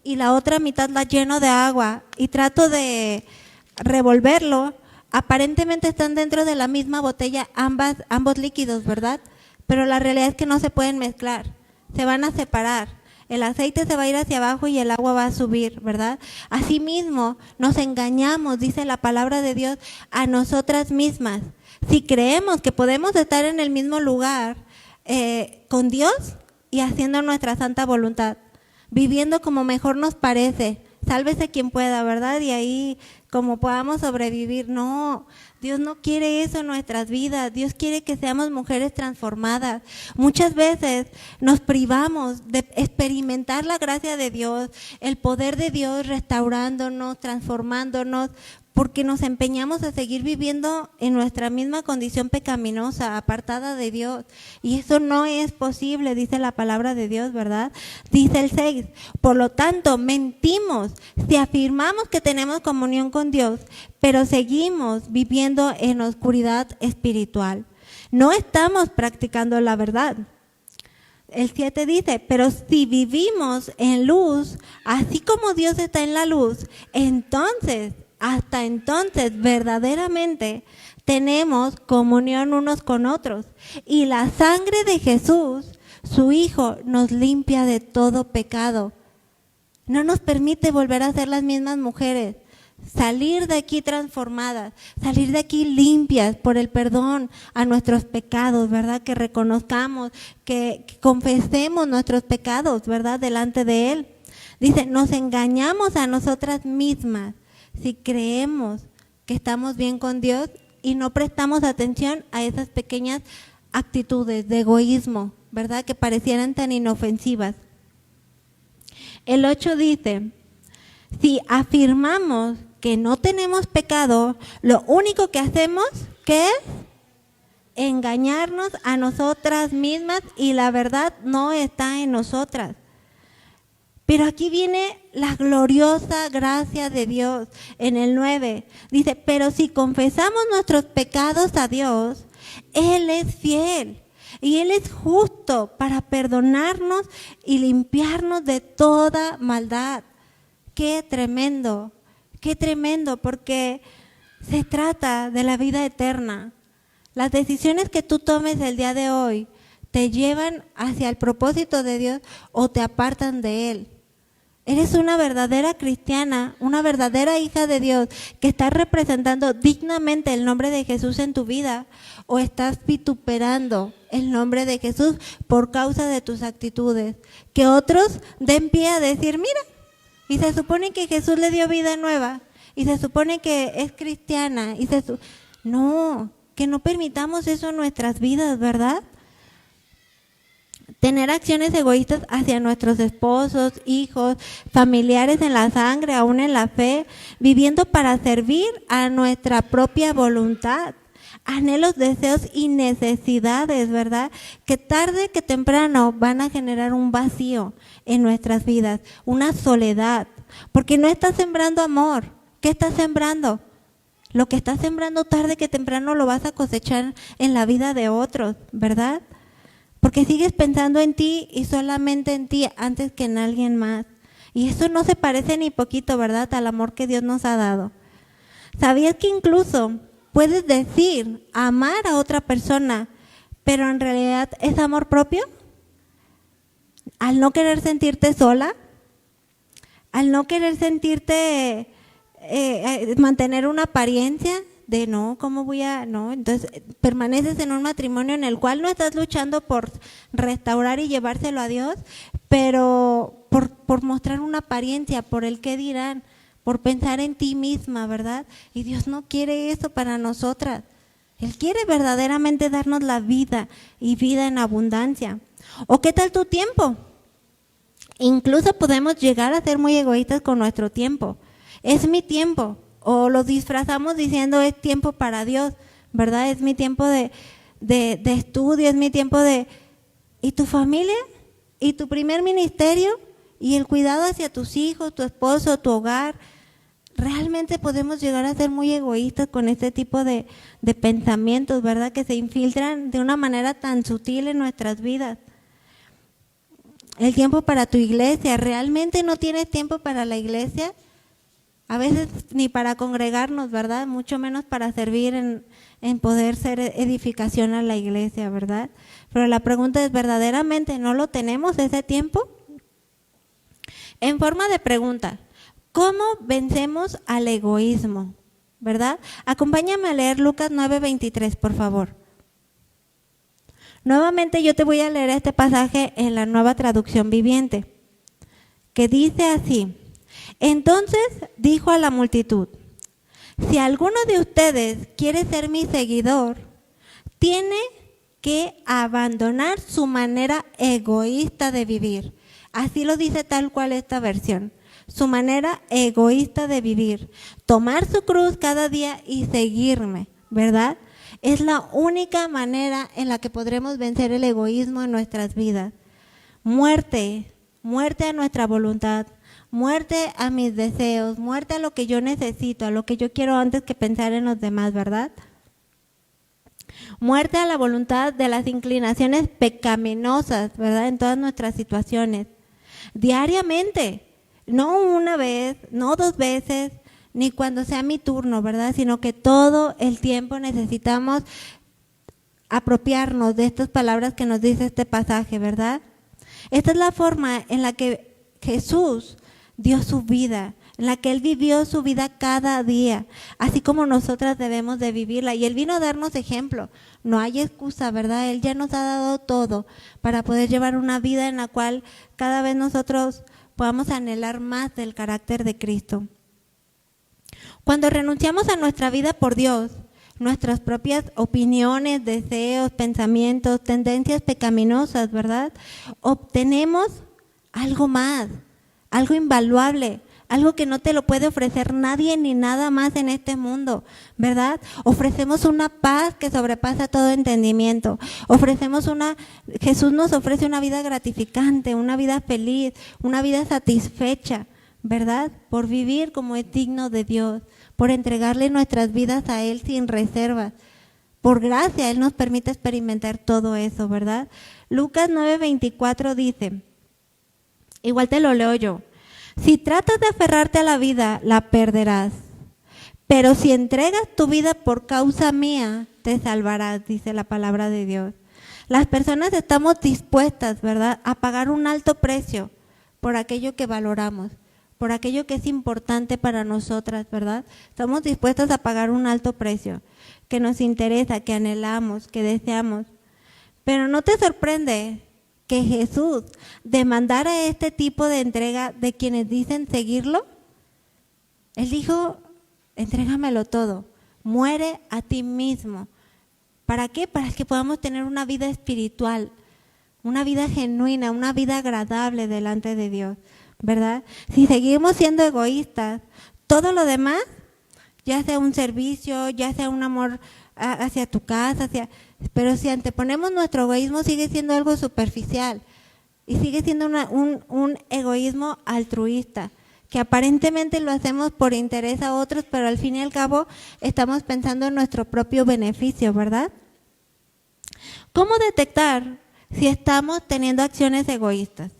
y la otra mitad la lleno de agua y trato de revolverlo, aparentemente están dentro de la misma botella ambos líquidos, ¿verdad? Pero la realidad es que no se pueden mezclar, se van a separar. El aceite se va a ir hacia abajo y el agua va a subir, ¿verdad? Asimismo, nos engañamos, dice la palabra de Dios, a nosotras mismas. Si creemos que podemos estar en el mismo lugar con Dios y haciendo nuestra santa voluntad, viviendo como mejor nos parece, sálvese quien pueda, ¿verdad? Y ahí como podamos sobrevivir. No, Dios no quiere eso en nuestras vidas. Dios quiere que seamos mujeres transformadas. Muchas veces nos privamos de experimentar la gracia de Dios, el poder de Dios restaurándonos, transformándonos, porque nos empeñamos a seguir viviendo en nuestra misma condición pecaminosa, apartada de Dios. Y eso no es posible, dice la palabra de Dios, ¿verdad? Dice el 6, por lo tanto, mentimos si afirmamos que tenemos comunión con Dios, pero seguimos viviendo en oscuridad espiritual. No estamos practicando la verdad. El 7 dice, pero si vivimos en luz, así como Dios está en la luz, hasta entonces verdaderamente tenemos comunión unos con otros. Y la sangre de Jesús, su Hijo, nos limpia de todo pecado. No nos permite volver a ser las mismas mujeres. Salir de aquí transformadas, salir de aquí limpias por el perdón a nuestros pecados, ¿verdad? Que reconozcamos, que confesemos nuestros pecados, ¿verdad? Delante de Él. Dice, nos engañamos a nosotras mismas si creemos que estamos bien con Dios y no prestamos atención a esas pequeñas actitudes de egoísmo, ¿verdad? Que parecieran tan inofensivas. El 8 dice, si afirmamos que no tenemos pecado, lo único que hacemos, ¿qué es? Engañarnos a nosotras mismas y la verdad no está en nosotras. Pero aquí viene la gloriosa gracia de Dios en el 9. Dice, pero si confesamos nuestros pecados a Dios, Él es fiel y Él es justo para perdonarnos y limpiarnos de toda maldad. Qué tremendo, porque se trata de la vida eterna. Las decisiones que tú tomes el día de hoy te llevan hacia el propósito de Dios o te apartan de Él. Eres una verdadera cristiana, una verdadera hija de Dios que estás representando dignamente el nombre de Jesús en tu vida, o estás vituperando el nombre de Jesús por causa de tus actitudes. Que otros den pie a decir, mira, y se supone que Jesús le dio vida nueva, y se supone que es cristiana, no, que no permitamos eso en nuestras vidas, ¿verdad? Tener acciones egoístas hacia nuestros esposos, hijos, familiares en la sangre, aún en la fe, viviendo para servir a nuestra propia voluntad, anhelos, deseos y necesidades, ¿verdad? Que tarde que temprano van a generar un vacío en nuestras vidas, una soledad, porque no estás sembrando amor. ¿Qué estás sembrando? Lo que estás sembrando tarde que temprano lo vas a cosechar en la vida de otros, ¿verdad? Porque sigues pensando en ti y solamente en ti antes que en alguien más. Y eso no se parece ni poquito, ¿verdad?, al amor que Dios nos ha dado. ¿Sabías que incluso puedes decir amar a otra persona, pero en realidad es amor propio? Al no querer sentirte sola, al no querer sentirte, mantener una apariencia de no, ¿cómo voy a...? No, entonces permaneces en un matrimonio en el cual no estás luchando por restaurar y llevárselo a Dios, pero por mostrar una apariencia, por el qué dirán, por pensar en ti misma, ¿verdad? Y Dios no quiere eso para nosotras. Él quiere verdaderamente darnos la vida y vida en abundancia. ¿O qué tal tu tiempo? Incluso podemos llegar a ser muy egoístas con nuestro tiempo. Es mi tiempo. O lo disfrazamos diciendo es tiempo para Dios, ¿verdad? Es mi tiempo de estudio, es mi tiempo de... ¿Y tu familia? ¿Y tu primer ministerio? ¿Y el cuidado hacia tus hijos, tu esposo, tu hogar? realmente podemos llegar a ser muy egoístas con este tipo de pensamientos, ¿verdad? Que se infiltran de una manera tan sutil en nuestras vidas. El tiempo para tu iglesia, ¿realmente no tienes tiempo para la iglesia? A veces ni para congregarnos, ¿verdad? Mucho menos para servir en poder ser edificación a la iglesia, ¿verdad? Pero la pregunta es, ¿verdaderamente no lo tenemos ese tiempo? En forma de pregunta, ¿cómo vencemos al egoísmo? ¿Verdad? Acompáñame a leer Lucas 9:23, por favor. Nuevamente yo te voy a leer este pasaje en la Nueva Traducción Viviente, que dice así: entonces dijo a la multitud, si alguno de ustedes quiere ser mi seguidor, tiene que abandonar su manera egoísta de vivir. Así lo dice tal cual esta versión. Su manera egoísta de vivir. Tomar su cruz cada día y seguirme, ¿verdad? Es la única manera en la que podremos vencer el egoísmo en nuestras vidas. Muerte a nuestra voluntad, muerte a mis deseos, muerte a lo que yo necesito, a lo que yo quiero antes que pensar en los demás, ¿verdad? Muerte a la voluntad de las inclinaciones pecaminosas, ¿verdad? En todas nuestras situaciones. Diariamente, no una vez, no 2 veces, ni cuando sea mi turno, ¿verdad? Sino que todo el tiempo necesitamos apropiarnos de estas palabras que nos dice este pasaje, ¿verdad? Esta es la forma en la que Jesús dio su vida, en la que Él vivió su vida cada día, así como nosotras debemos de vivirla. Y Él vino a darnos ejemplo. No hay excusa, ¿verdad? Él ya nos ha dado todo para poder llevar una vida en la cual cada vez nosotros podamos anhelar más del carácter de Cristo. Cuando renunciamos a nuestra vida por Dios, nuestras propias opiniones, deseos, pensamientos, tendencias pecaminosas, ¿verdad? Obtenemos algo más, algo invaluable, algo que no te lo puede ofrecer nadie ni nada más en este mundo, ¿verdad? Ofrecemos una paz que sobrepasa todo entendimiento. Jesús nos ofrece una vida gratificante, una vida feliz, una vida satisfecha, ¿verdad? Por vivir como es digno de Dios, por entregarle nuestras vidas a Él sin reservas. Por gracia, Él nos permite experimentar todo eso, ¿verdad? Lucas 9:24 dice, igual te lo leo yo, si tratas de aferrarte a la vida, la perderás, pero si entregas tu vida por causa mía, te salvarás, dice la palabra de Dios. Las personas estamos dispuestas, ¿verdad?, a pagar un alto precio por aquello que valoramos, por aquello que es importante para nosotras, ¿verdad? Estamos dispuestas a pagar un alto precio, que nos interesa, que anhelamos, que deseamos. Pero ¿no te sorprende que Jesús demandara este tipo de entrega de quienes dicen seguirlo? Él dijo, entrégamelo todo, muere a ti mismo. ¿Para qué? Para que podamos tener una vida espiritual, una vida genuina, una vida agradable delante de Dios, ¿verdad? Si seguimos siendo egoístas, todo lo demás, ya sea un servicio, ya sea un amor hacia tu casa, pero si anteponemos nuestro egoísmo, sigue siendo algo superficial y sigue siendo un egoísmo altruista, que aparentemente lo hacemos por interés a otros, pero al fin y al cabo estamos pensando en nuestro propio beneficio, ¿verdad? ¿Cómo detectar si estamos teniendo acciones egoístas?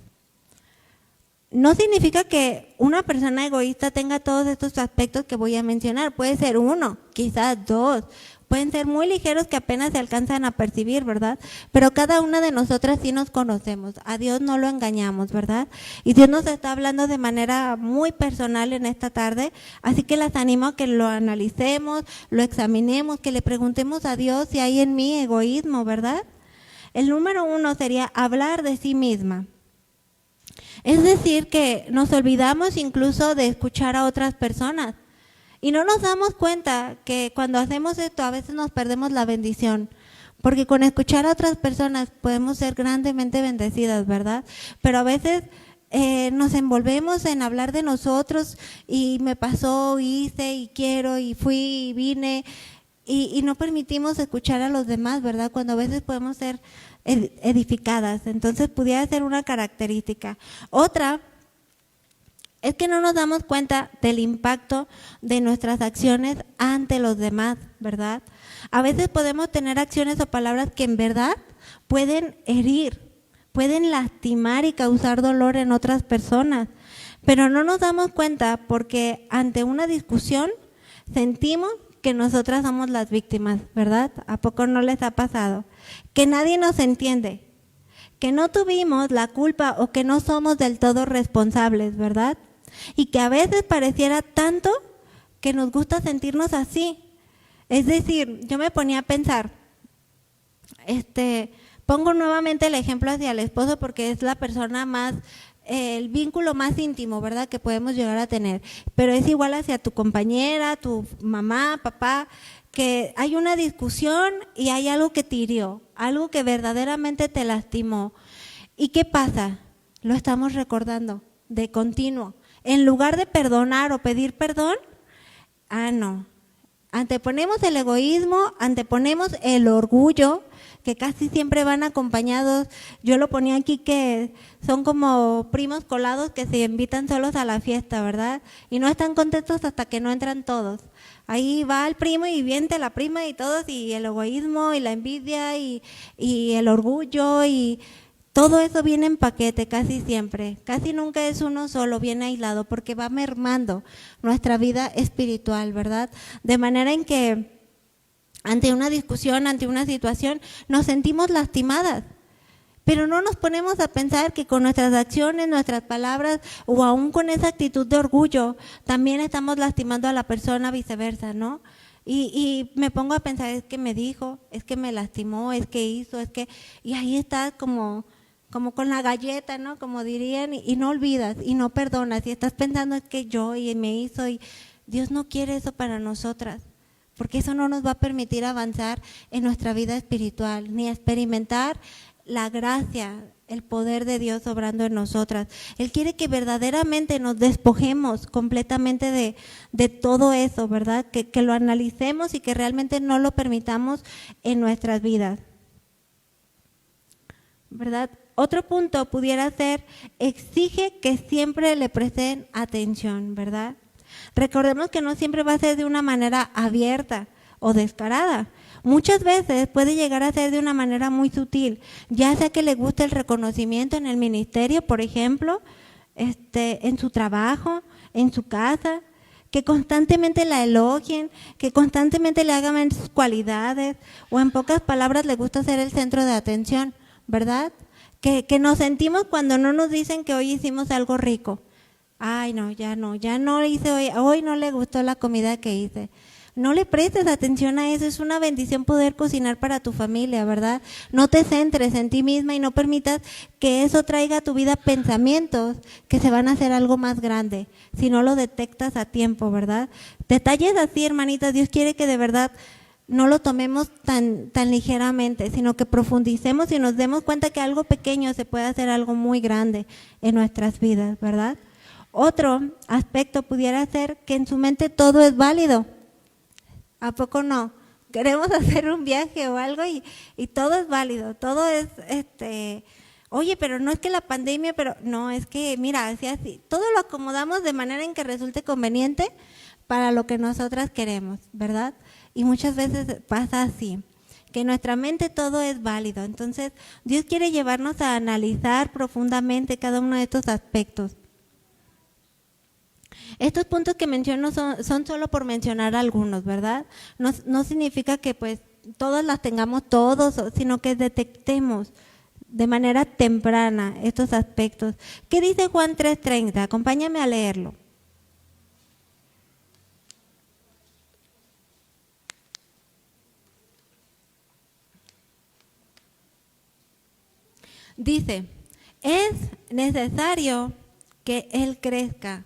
No significa que una persona egoísta tenga todos estos aspectos que voy a mencionar. Puede ser 1, quizás 2. Pueden ser muy ligeros que apenas se alcanzan a percibir, ¿verdad? Pero cada una de nosotras sí nos conocemos. A Dios no lo engañamos, ¿verdad? Y Dios nos está hablando de manera muy personal en esta tarde. Así que las animo a que lo analicemos, lo examinemos, que le preguntemos a Dios si hay en mí egoísmo, ¿verdad? El número 1 sería hablar de sí misma. Es decir, que nos olvidamos incluso de escuchar a otras personas y no nos damos cuenta que cuando hacemos esto a veces nos perdemos la bendición, porque con escuchar a otras personas podemos ser grandemente bendecidas, ¿verdad? Pero a veces nos envolvemos en hablar de nosotros y me pasó, hice y quiero y fui y vine y no permitimos escuchar a los demás, ¿verdad? Cuando a veces podemos ser edificadas. Entonces pudiera ser una característica. Otra Es que no nos damos cuenta del impacto de nuestras acciones ante los demás, ¿verdad? A veces podemos tener acciones o palabras que en verdad pueden herir, pueden lastimar y causar dolor en otras personas, pero no nos damos cuenta porque ante una discusión sentimos que nosotras somos las víctimas, ¿verdad? ¿A poco no les ha pasado? Que nadie nos entiende, que no tuvimos la culpa o que no somos del todo responsables, ¿verdad? Y que a veces pareciera tanto que nos gusta sentirnos así. Es decir, yo me ponía a pensar, pongo nuevamente el ejemplo hacia el esposo porque es la persona más, el vínculo más íntimo, ¿verdad?, que podemos llegar a tener. Pero es igual hacia tu compañera, tu mamá, papá, que hay una discusión y hay algo que te hirió, algo que verdaderamente te lastimó. ¿Y qué pasa? Lo estamos recordando de continuo. En lugar de perdonar o pedir perdón, no. Anteponemos el egoísmo, anteponemos el orgullo, que casi siempre van acompañados. Yo lo ponía aquí que son como primos colados que se invitan solos a la fiesta, ¿verdad? Y no están contentos hasta que no entran todos. Ahí va el primo y viene la prima y todos, y el egoísmo y la envidia y el orgullo y todo eso viene en paquete casi siempre. Casi nunca es uno solo, viene aislado, porque va mermando nuestra vida espiritual, ¿verdad? De manera en que ante una discusión, ante una situación, nos sentimos lastimadas. Pero no nos ponemos a pensar que con nuestras acciones, nuestras palabras o aún con esa actitud de orgullo, también estamos lastimando a la persona, viceversa, ¿no? Y me pongo a pensar, es que me dijo, es que me lastimó, es que hizo, es que… Y ahí está como con la galleta, ¿no? Como dirían, y no olvidas y no perdonas y estás pensando es que yo y me hizo, y Dios no quiere eso para nosotras, porque eso no nos va a permitir avanzar en nuestra vida espiritual, ni experimentar la gracia, el poder de Dios obrando en nosotras. Él quiere que verdaderamente nos despojemos completamente de todo eso, ¿verdad? Que lo analicemos y que realmente no lo permitamos en nuestras vidas, ¿verdad? Otro punto pudiera ser, exige que siempre le presten atención, ¿verdad? Recordemos que no siempre va a ser de una manera abierta o descarada. Muchas veces puede llegar a ser de una manera muy sutil, ya sea que le guste el reconocimiento en el ministerio, por ejemplo, en su trabajo, en su casa, que constantemente la elogien, que constantemente le hagan ver sus cualidades, o en pocas palabras le gusta ser el centro de atención, ¿verdad? Que nos sentimos cuando no nos dicen que hoy hicimos algo rico. Ay, no hice hoy no le gustó la comida que hice. No le prestes atención a eso, es una bendición poder cocinar para tu familia, ¿verdad? No te centres en ti misma y no permitas que eso traiga a tu vida pensamientos que se van a hacer algo más grande, si no lo detectas a tiempo, ¿verdad? Detalles así, hermanitas, Dios quiere que de verdad no lo tomemos tan ligeramente, sino que profundicemos y nos demos cuenta que algo pequeño se puede hacer algo muy grande en nuestras vidas, ¿verdad? Otro aspecto pudiera ser que en su mente todo es válido. ¿A poco no? Queremos hacer un viaje o algo y todo es válido, todo es, oye, pero no es que la pandemia, pero no, es que mira, así, todo lo acomodamos de manera en que resulte conveniente para lo que nosotras queremos, ¿verdad? Y muchas veces pasa así, que en nuestra mente todo es válido. Entonces, Dios quiere llevarnos a analizar profundamente cada uno de estos aspectos. Estos puntos que menciono son solo por mencionar algunos, ¿verdad? No significa que pues todas las tengamos todos, sino que detectemos de manera temprana estos aspectos. ¿Qué dice Juan 3:30? Acompáñame a leerlo. Dice, es necesario que Él crezca,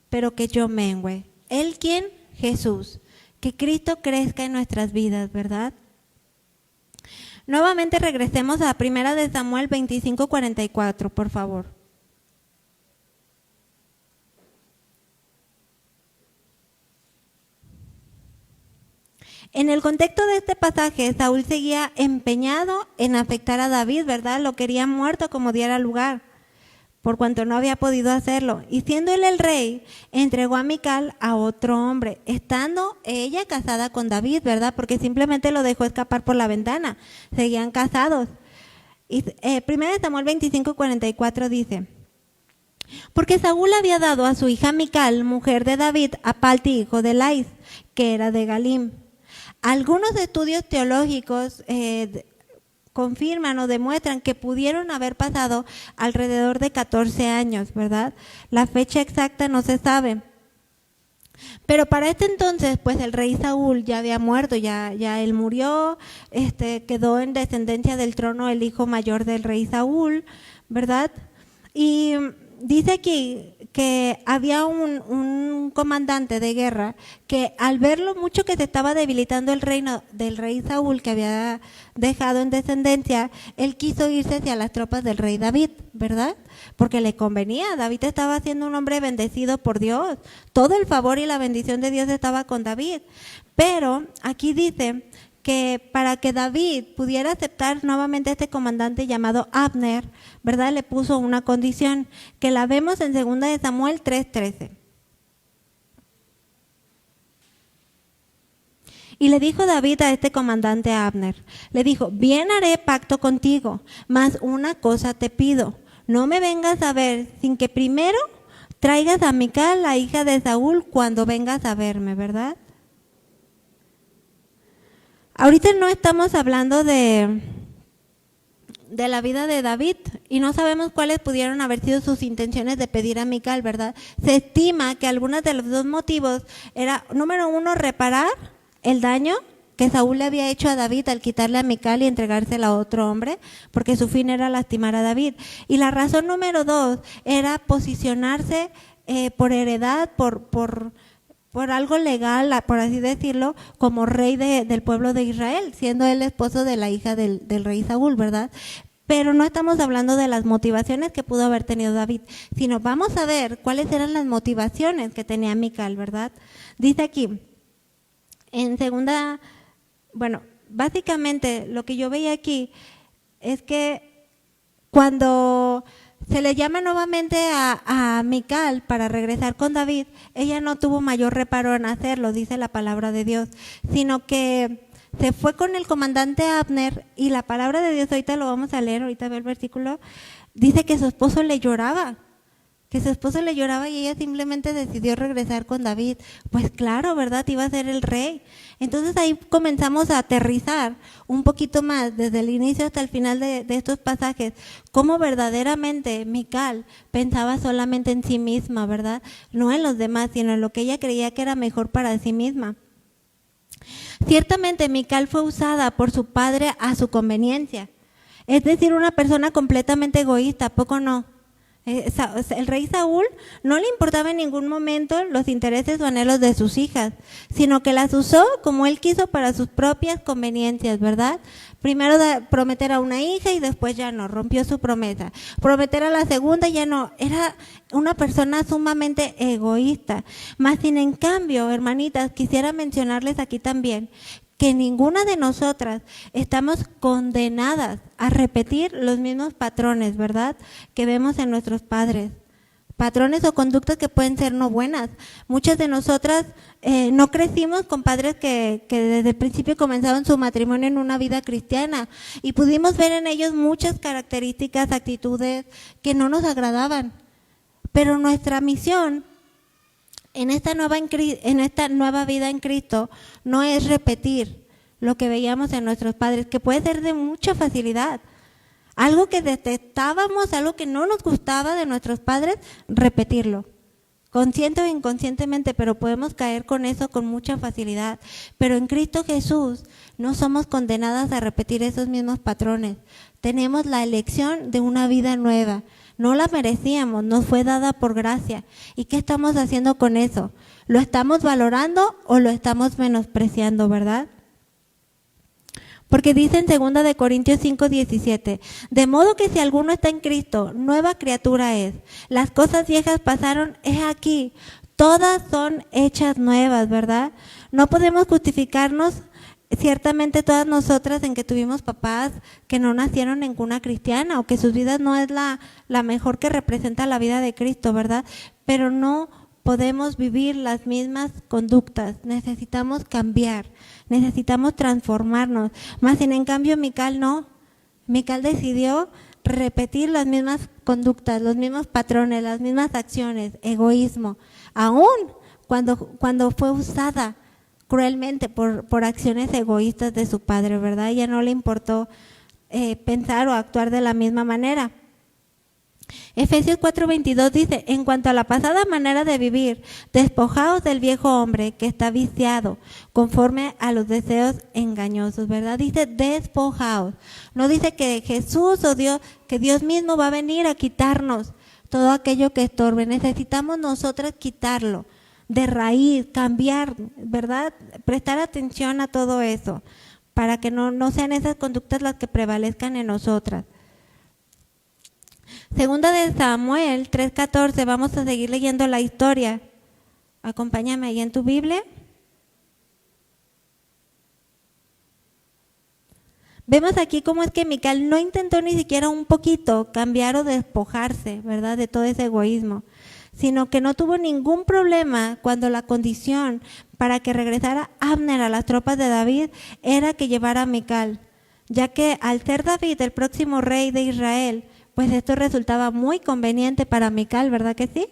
pero que yo mengüe. ¿Él quién? Jesús. Que Cristo crezca en nuestras vidas, ¿verdad? Nuevamente regresemos a 1 de Samuel 25:44, por favor. En el contexto de este pasaje, Saúl seguía empeñado en afectar a David, ¿verdad? Lo quería muerto como diera lugar. por cuanto no había podido hacerlo. Y siendo él el rey, entregó a Mical a otro hombre, estando ella casada con David, ¿verdad? Porque simplemente lo dejó escapar por la ventana. Seguían casados. Y 1 Samuel 25:44 dice: porque Saúl había dado a su hija Mical, mujer de David, a Palti, hijo de Lais, que era de Galim. Algunos estudios teológicos confirman o demuestran que pudieron haber pasado alrededor de 14 años, ¿verdad? La fecha exacta no se sabe. Pero para este entonces, pues el rey Saúl ya había muerto, ya él murió, quedó en descendencia del trono el hijo mayor del rey Saúl, ¿verdad? Y dice aquí que había un comandante de guerra que al ver lo mucho que se estaba debilitando el reino del rey Saúl, que había dejado en descendencia, él quiso irse hacia las tropas del rey David, ¿verdad? Porque le convenía. David estaba siendo un hombre bendecido por Dios. Todo el favor y la bendición de Dios estaba con David. Pero aquí dice que para que David pudiera aceptar nuevamente a este comandante llamado Abner, ¿verdad? Le puso una condición que la vemos en 2 de Samuel 3:13. Y le dijo David a este comandante Abner, le dijo: bien haré pacto contigo, mas una cosa te pido, no me vengas a ver sin que primero traigas a Mical, la hija de Saúl, cuando vengas a verme, ¿verdad? Ahorita no estamos hablando de la vida de David y no sabemos cuáles pudieron haber sido sus intenciones de pedir a Mical, ¿verdad? Se estima que algunos de los dos motivos era, número uno, reparar el daño que Saúl le había hecho a David al quitarle a Mical y entregársela a otro hombre, porque su fin era lastimar a David. Y la razón número dos era posicionarse por heredad, por algo legal, por así decirlo, como rey del pueblo de Israel, siendo él esposo de la hija del rey Saúl, ¿verdad? Pero no estamos hablando de las motivaciones que pudo haber tenido David, sino vamos a ver cuáles eran las motivaciones que tenía Mical, ¿verdad? Dice aquí, en segunda, bueno, básicamente lo que yo veía aquí es que cuando se le llama nuevamente a Mical para regresar con David, ella no tuvo mayor reparo en hacerlo, dice la palabra de Dios, sino que se fue con el comandante Abner y la palabra de Dios, ahorita lo vamos a leer, ahorita ve el versículo, dice que su esposo le lloraba, y ella simplemente decidió regresar con David. Pues claro, ¿verdad? Iba a ser el rey. Entonces ahí comenzamos a aterrizar un poquito más, desde el inicio hasta el final de estos pasajes, cómo verdaderamente Mical pensaba solamente en sí misma, ¿verdad? No en los demás, sino en lo que ella creía que era mejor para sí misma. Ciertamente Mical fue usada por su padre a su conveniencia, es decir, una persona completamente egoísta, ¿a poco no? El rey Saúl no le importaba en ningún momento los intereses o anhelos de sus hijas, sino que las usó como él quiso para sus propias conveniencias, ¿verdad? Primero prometer a una hija y después ya no, rompió su promesa. Prometer a la segunda ya no, era una persona sumamente egoísta. Más sin en cambio, hermanitas, quisiera mencionarles aquí también que ninguna de nosotras estamos condenadas a repetir los mismos patrones, ¿verdad?, que vemos en nuestros padres. Patrones o conductas que pueden ser no buenas. Muchas de nosotras no crecimos con padres que desde el principio comenzaron su matrimonio en una vida cristiana y pudimos ver en ellos muchas características, actitudes que no nos agradaban. Pero nuestra misión en esta nueva vida en Cristo no es repetir lo que veíamos en nuestros padres, que puede ser de mucha facilidad. Algo que detestábamos, algo que no nos gustaba de nuestros padres, repetirlo. Consciente o inconscientemente, pero podemos caer con eso con mucha facilidad. Pero en Cristo Jesús no somos condenadas a repetir esos mismos patrones. Tenemos la elección de una vida nueva. No la merecíamos, nos fue dada por gracia. ¿Y qué estamos haciendo con eso? ¿Lo estamos valorando o lo estamos menospreciando, verdad? Porque dice en 2 de Corintios 5:17, de modo que si alguno está en Cristo, nueva criatura es. Las cosas viejas pasaron, es aquí, todas son hechas nuevas, ¿verdad? No podemos justificarnos ciertamente todas nosotras en que tuvimos papás que no nacieron en cuna cristiana o que sus vidas no es la mejor que representa la vida de Cristo, ¿verdad? Pero no podemos vivir las mismas conductas, necesitamos cambiar, necesitamos transformarnos. Más sin en cambio Mical no, Mical decidió repetir las mismas conductas, los mismos patrones, las mismas acciones, egoísmo, aún cuando fue usada cruelmente por acciones egoístas de su padre, ¿verdad? Ella no le importó pensar o actuar de la misma manera. Efesios 4:22 dice, en cuanto a la pasada manera de vivir, despojaos del viejo hombre que está viciado conforme a los deseos engañosos, ¿verdad? Dice despojaos, no dice que Jesús o Dios, que Dios mismo va a venir a quitarnos todo aquello que estorbe. Necesitamos nosotras quitarlo de raíz, cambiar, ¿verdad? Prestar atención a todo eso para que no sean esas conductas las que prevalezcan en nosotras. Segunda de Samuel 3:14, vamos a seguir leyendo la historia. Acompáñame ahí en tu Biblia. Vemos aquí cómo es que Mical no intentó ni siquiera un poquito cambiar o despojarse, ¿verdad?, de todo ese egoísmo, sino que no tuvo ningún problema cuando la condición para que regresara Abner a las tropas de David era que llevara a Mical, ya que al ser David el próximo rey de Israel, pues esto resultaba muy conveniente para Mical, ¿verdad que sí?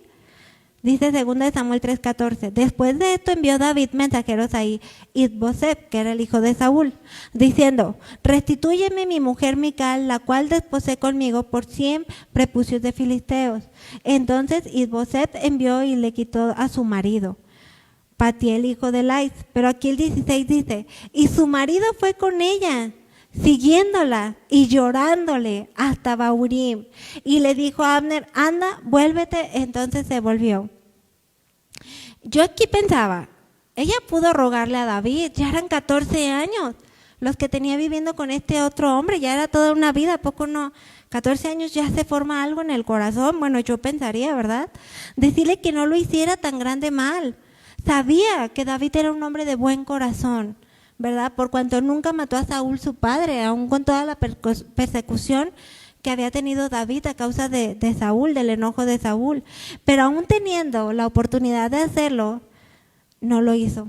Dice 2 de Samuel 3:14, después de esto envió David mensajeros a Is-Boseth, que era el hijo de Saúl, diciendo, restitúyeme mi mujer Mical, la cual desposé conmigo por 100 prepucios de filisteos. Entonces Is-Boseth envió y le quitó a su marido, Patiel, hijo de Lais. Pero aquí el 16 dice, y su marido fue con ella, siguiéndola y llorándole hasta Bahurim. Y le dijo a Abner, anda, vuélvete. Entonces se volvió. Yo aquí pensaba, ella pudo rogarle a David, ya eran 14 años los que tenía viviendo con este otro hombre, ya era toda una vida, ¿a poco no? 14 años ya se forma algo en el corazón, bueno, yo pensaría, ¿verdad? Decirle que no lo hiciera tan grande mal. Sabía que David era un hombre de buen corazón, ¿verdad? Por cuanto nunca mató a Saúl su padre, aún con toda la persecución que había tenido David a causa de Saúl, del enojo de Saúl. Pero aún teniendo la oportunidad de hacerlo, no lo hizo.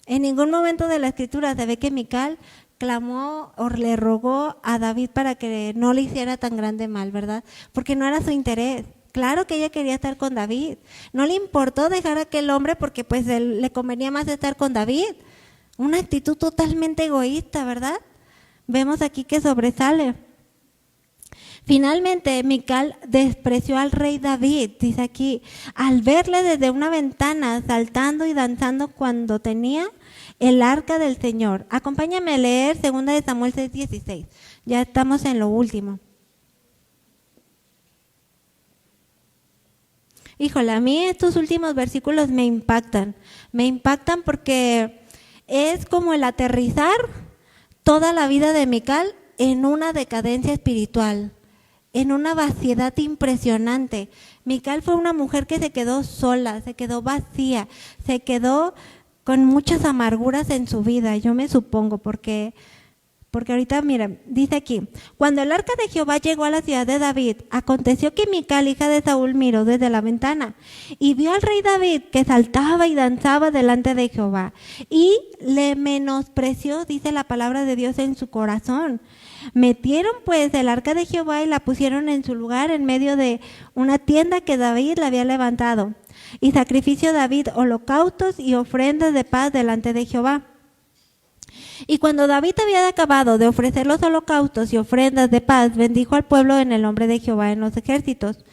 En ningún momento de la escritura se ve que Mical clamó o le rogó a David para que no le hiciera tan grande mal, ¿verdad? Porque no era su interés. Claro que ella quería estar con David. No le importó dejar a aquel hombre porque pues le convenía más estar con David. Una actitud totalmente egoísta, ¿verdad? Vemos aquí que sobresale. Finalmente, Mical despreció al rey David, dice aquí, al verle desde una ventana saltando y danzando cuando tenía el arca del Señor. Acompáñame a leer 2 de Samuel 6:16. Ya estamos en lo último. Híjole, a mí estos últimos versículos me impactan porque es como el aterrizar toda la vida de Mical en una decadencia espiritual, en una vaciedad impresionante. Mical fue una mujer que se quedó sola, se quedó vacía, se quedó con muchas amarguras en su vida, yo me supongo, porque ahorita, miren, dice aquí, cuando el arca de Jehová llegó a la ciudad de David, aconteció que Mical, hija de Saúl, miró desde la ventana y vio al rey David que saltaba y danzaba delante de Jehová y le menospreció, dice la palabra de Dios, en su corazón. Metieron pues el arca de Jehová y la pusieron en su lugar en medio de una tienda que David le había levantado. Y sacrifició David holocaustos y ofrendas de paz delante de Jehová. Y cuando David había acabado de ofrecer los holocaustos y ofrendas de paz, bendijo al pueblo en el nombre de Jehová en los ejércitos,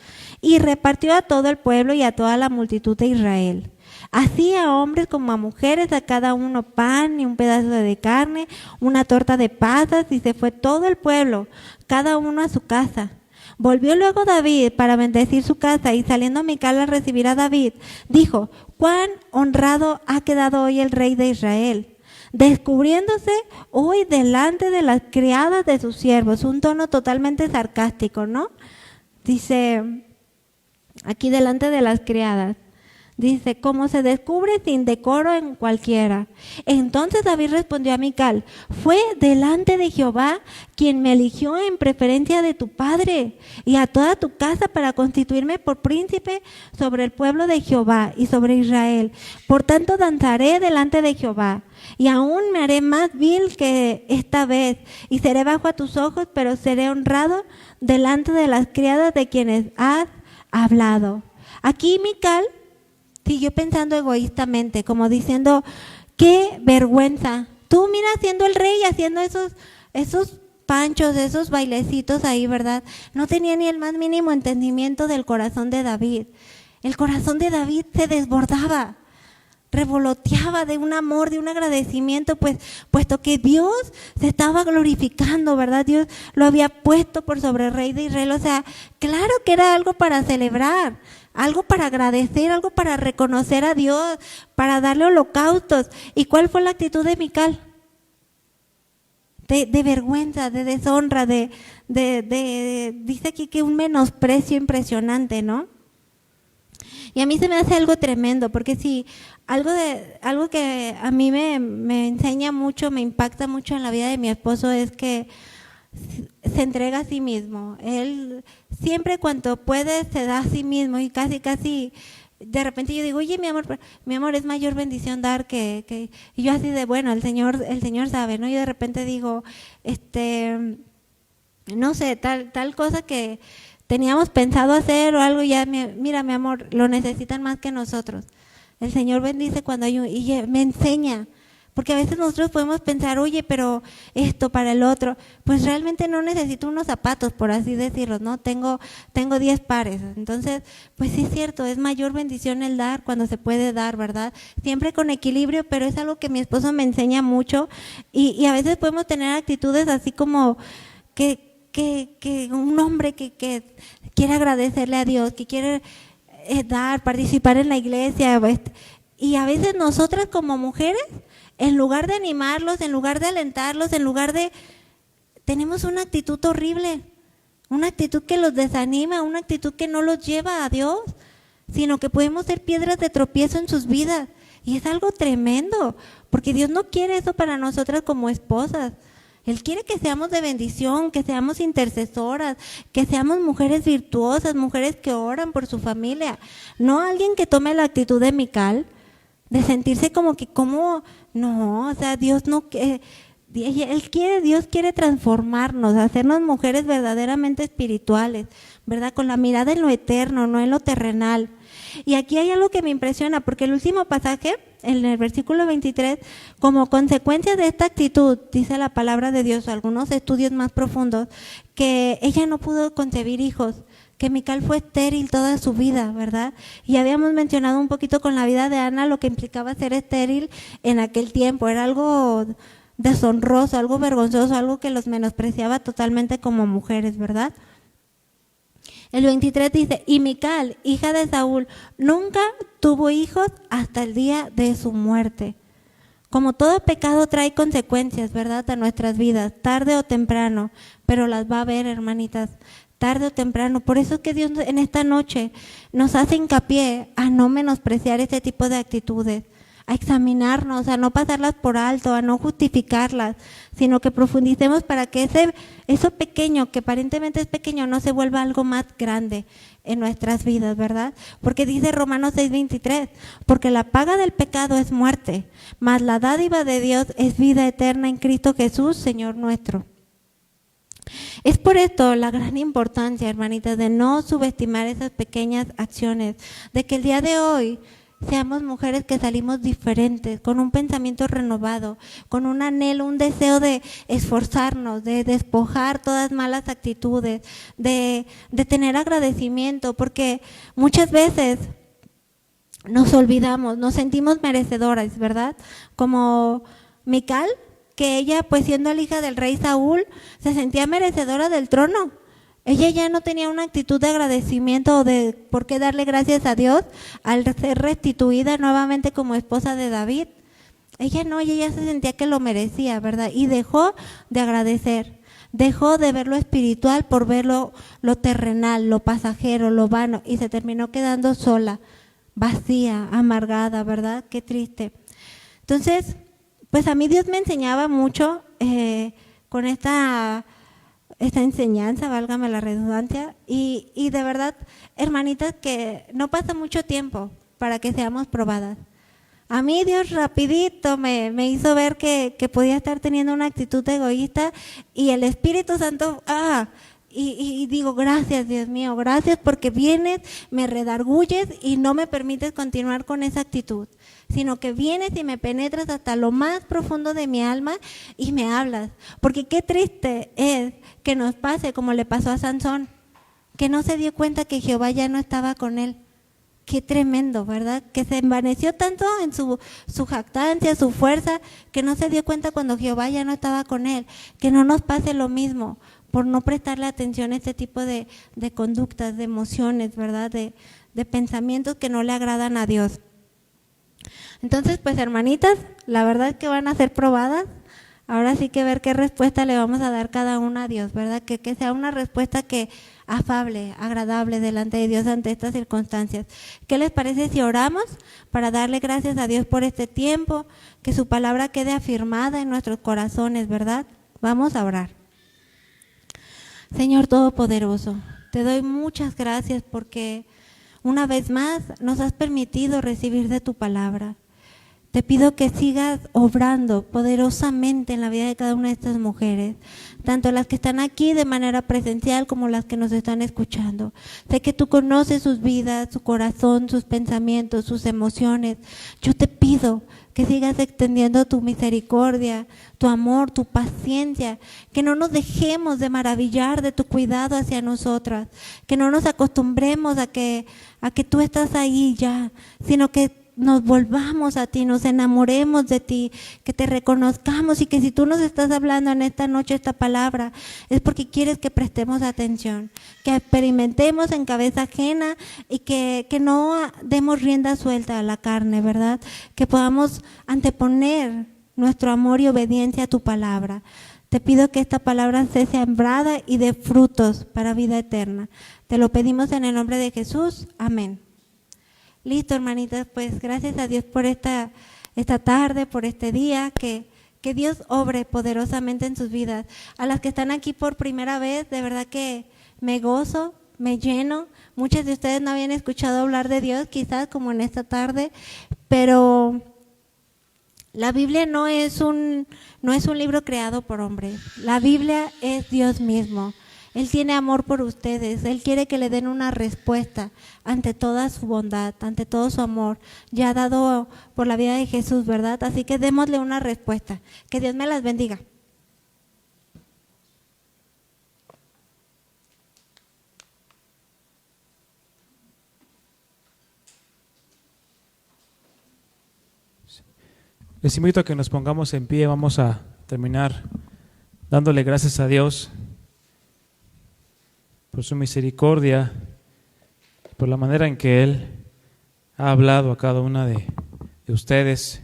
y repartió a todo el pueblo y a toda la multitud de Israel. Así a hombres como a mujeres, a cada uno pan y un pedazo de carne, una torta de pasas, y se fue todo el pueblo, cada uno a su casa. Volvió luego David para bendecir su casa, y saliendo Mical a recibir a David, dijo, cuán honrado ha quedado hoy el rey de Israel, descubriéndose hoy delante de las criadas de sus siervos. Un tono totalmente sarcástico, ¿no? Dice, aquí delante de las criadas. Dice, como se descubre sin decoro en cualquiera. Entonces David respondió a Mical, fue delante de Jehová quien me eligió en preferencia de tu padre y a toda tu casa para constituirme por príncipe sobre el pueblo de Jehová y sobre Israel. Por tanto danzaré delante de Jehová y aún me haré más vil que esta vez y seré bajo a tus ojos, pero seré honrado delante de las criadas de quienes has hablado. Aquí Mical siguió pensando egoístamente, como diciendo, qué vergüenza. Tú mira siendo el rey, haciendo esos panchos, esos bailecitos ahí, ¿verdad? No tenía ni el más mínimo entendimiento del corazón de David. El corazón de David se desbordaba, revoloteaba de un amor, de un agradecimiento, pues puesto que Dios se estaba glorificando, ¿verdad? Dios lo había puesto por sobre el rey de Israel, o sea, claro que era algo para celebrar, algo para agradecer, algo para reconocer a Dios, para darle holocaustos. ¿Y cuál fue la actitud de Mical? De vergüenza, de deshonra, dice aquí que un menosprecio impresionante, ¿no? Y a mí se me hace algo tremendo, porque si algo que a mí me enseña mucho, me impacta mucho en la vida de mi esposo es que se entrega a sí mismo. Él siempre cuanto puede se da a sí mismo y casi de repente yo digo, oye mi amor, es mayor bendición dar que y yo así de bueno, el Señor sabe, ¿no? Y de repente digo, no sé, tal cosa que teníamos pensado hacer o algo, ya mira mi amor, lo necesitan más que nosotros. El Señor bendice cuando y me enseña. Porque a veces nosotros podemos pensar, oye, pero esto para el otro, pues realmente no necesito unos zapatos, por así decirlo, ¿no? Tengo 10 pares. Entonces, pues sí es cierto, es mayor bendición el dar cuando se puede dar, ¿verdad? Siempre con equilibrio, pero es algo que mi esposo me enseña mucho y a veces podemos tener actitudes así como que un hombre que quiere agradecerle a Dios, que quiere dar, participar en la iglesia, y a veces nosotras como mujeres, en lugar de animarlos, en lugar de alentarlos, tenemos una actitud horrible, una actitud que los desanima, una actitud que no los lleva a Dios, sino que podemos ser piedras de tropiezo en sus vidas. Y es algo tremendo, porque Dios no quiere eso para nosotras como esposas. Él quiere que seamos de bendición, que seamos intercesoras, que seamos mujeres virtuosas, mujeres que oran por su familia. No alguien que tome la actitud de Mical, de sentirse como que, ¿cómo? No, o sea, Dios quiere transformarnos, hacernos mujeres verdaderamente espirituales, ¿verdad? Con la mirada en lo eterno, no en lo terrenal. Y aquí hay algo que me impresiona, porque el último pasaje, en el versículo 23, como consecuencia de esta actitud, dice la palabra de Dios, algunos estudios más profundos, que ella no pudo concebir hijos, que Mical fue estéril toda su vida, ¿verdad? Y habíamos mencionado un poquito con la vida de Ana lo que implicaba ser estéril en aquel tiempo, era algo deshonroso, algo vergonzoso, algo que los menospreciaba totalmente como mujeres, ¿verdad? El 23 dice, y Mical, hija de Saúl, nunca tuvo hijos hasta el día de su muerte. Como todo pecado trae consecuencias, ¿verdad?, a nuestras vidas, tarde o temprano, pero las va a haber, hermanitas, tarde o temprano. Por eso es que Dios en esta noche nos hace hincapié a no menospreciar este tipo de actitudes, a examinarnos, a no pasarlas por alto, a no justificarlas, sino que profundicemos para que eso pequeño, que aparentemente es pequeño, no se vuelva algo más grande en nuestras vidas, ¿verdad? Porque dice Romanos 6:23, porque la paga del pecado es muerte, mas la dádiva de Dios es vida eterna en Cristo Jesús, Señor nuestro. Es por esto la gran importancia, hermanitas, de no subestimar esas pequeñas acciones, de que el día de hoy seamos mujeres que salimos diferentes, con un pensamiento renovado, con un anhelo, un deseo de esforzarnos, de despojar todas malas actitudes, de tener agradecimiento, porque muchas veces nos olvidamos, nos sentimos merecedoras, ¿verdad? Como Mical, que ella, pues siendo la hija del rey Saúl, se sentía merecedora del trono. Ella ya no tenía una actitud de agradecimiento o de por qué darle gracias a Dios al ser restituida nuevamente como esposa de David. Ella ya se sentía que lo merecía, ¿verdad? Y dejó de agradecer, dejó de ver lo espiritual por ver lo terrenal, lo pasajero, lo vano, y se terminó quedando sola, vacía, amargada, ¿verdad? Qué triste. Entonces, pues a mí Dios me enseñaba mucho con esta enseñanza, válgame la redundancia, y de verdad, hermanitas, que no pasa mucho tiempo para que seamos probadas. A mí Dios rapidito me hizo ver que podía estar teniendo una actitud egoísta y el Espíritu Santo, y digo, gracias Dios mío, gracias porque vienes, me redarguyes y no me permites continuar con esa actitud, sino que vienes y me penetras hasta lo más profundo de mi alma y me hablas. Porque qué triste es que nos pase como le pasó a Sansón, que no se dio cuenta que Jehová ya no estaba con él. Qué tremendo, ¿verdad? Que se envaneció tanto en su jactancia, su fuerza, que no se dio cuenta cuando Jehová ya no estaba con él. Que no nos pase lo mismo por no prestarle atención a este tipo de conductas, de emociones, ¿verdad? De pensamientos que no le agradan a Dios. Entonces, pues hermanitas, la verdad es que van a ser probadas. Ahora sí que ver qué respuesta le vamos a dar cada una a Dios, ¿verdad? Que sea una respuesta que afable, agradable delante de Dios ante estas circunstancias. ¿Qué les parece si oramos para darle gracias a Dios por este tiempo? Que su palabra quede afirmada en nuestros corazones, ¿verdad? Vamos a orar. Señor Todopoderoso, te doy muchas gracias porque una vez más nos has permitido recibir de tu palabra. Te pido que sigas obrando poderosamente en la vida de cada una de estas mujeres, tanto las que están aquí de manera presencial como las que nos están escuchando. Sé que tú conoces sus vidas, su corazón, sus pensamientos, sus emociones. Yo te pido que sigas extendiendo tu misericordia, tu amor, tu paciencia, que no nos dejemos de maravillar de tu cuidado hacia nosotras, que no nos acostumbremos a que tú estás ahí ya, sino que nos volvamos a ti, nos enamoremos de ti, que te reconozcamos y que si tú nos estás hablando en esta noche esta palabra es porque quieres que prestemos atención, que experimentemos en cabeza ajena y que no demos rienda suelta a la carne, ¿verdad? Que podamos anteponer nuestro amor y obediencia a tu palabra. Te pido que esta palabra sea sembrada y dé frutos para vida eterna. Te lo pedimos en el nombre de Jesús. Amén. Listo, hermanitas, pues gracias a Dios por esta tarde, por este día, que Dios obre poderosamente en sus vidas. A las que están aquí por primera vez, de verdad que me gozo, me lleno. Muchas de ustedes no habían escuchado hablar de Dios, quizás como en esta tarde, pero la Biblia no es un libro creado por hombres. La Biblia es Dios mismo. Él tiene amor por ustedes, Él quiere que le den una respuesta ante toda su bondad, ante todo su amor, ya dado por la vida de Jesús, ¿verdad? Así que démosle una respuesta. Que Dios me las bendiga. Les invito a que nos pongamos en pie, vamos a terminar dándole gracias a Dios por su misericordia, por la manera en que Él ha hablado a cada una de ustedes.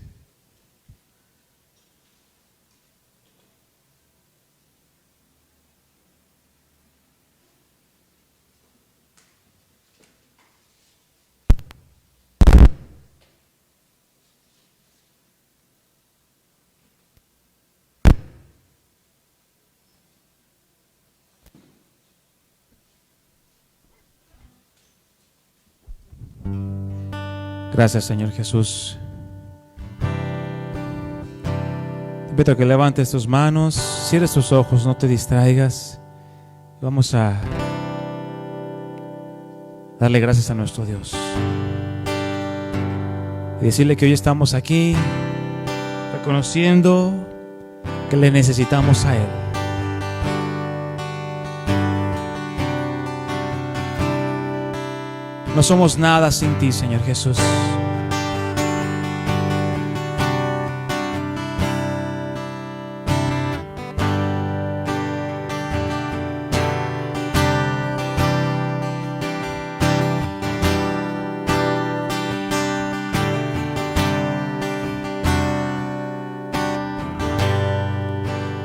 Gracias, Señor Jesús. Te invito a que levantes tus manos, cierres tus ojos, no te distraigas. Vamos a darle gracias a nuestro Dios y decirle que hoy estamos aquí reconociendo que le necesitamos a Él. No somos nada sin ti, Señor Jesús.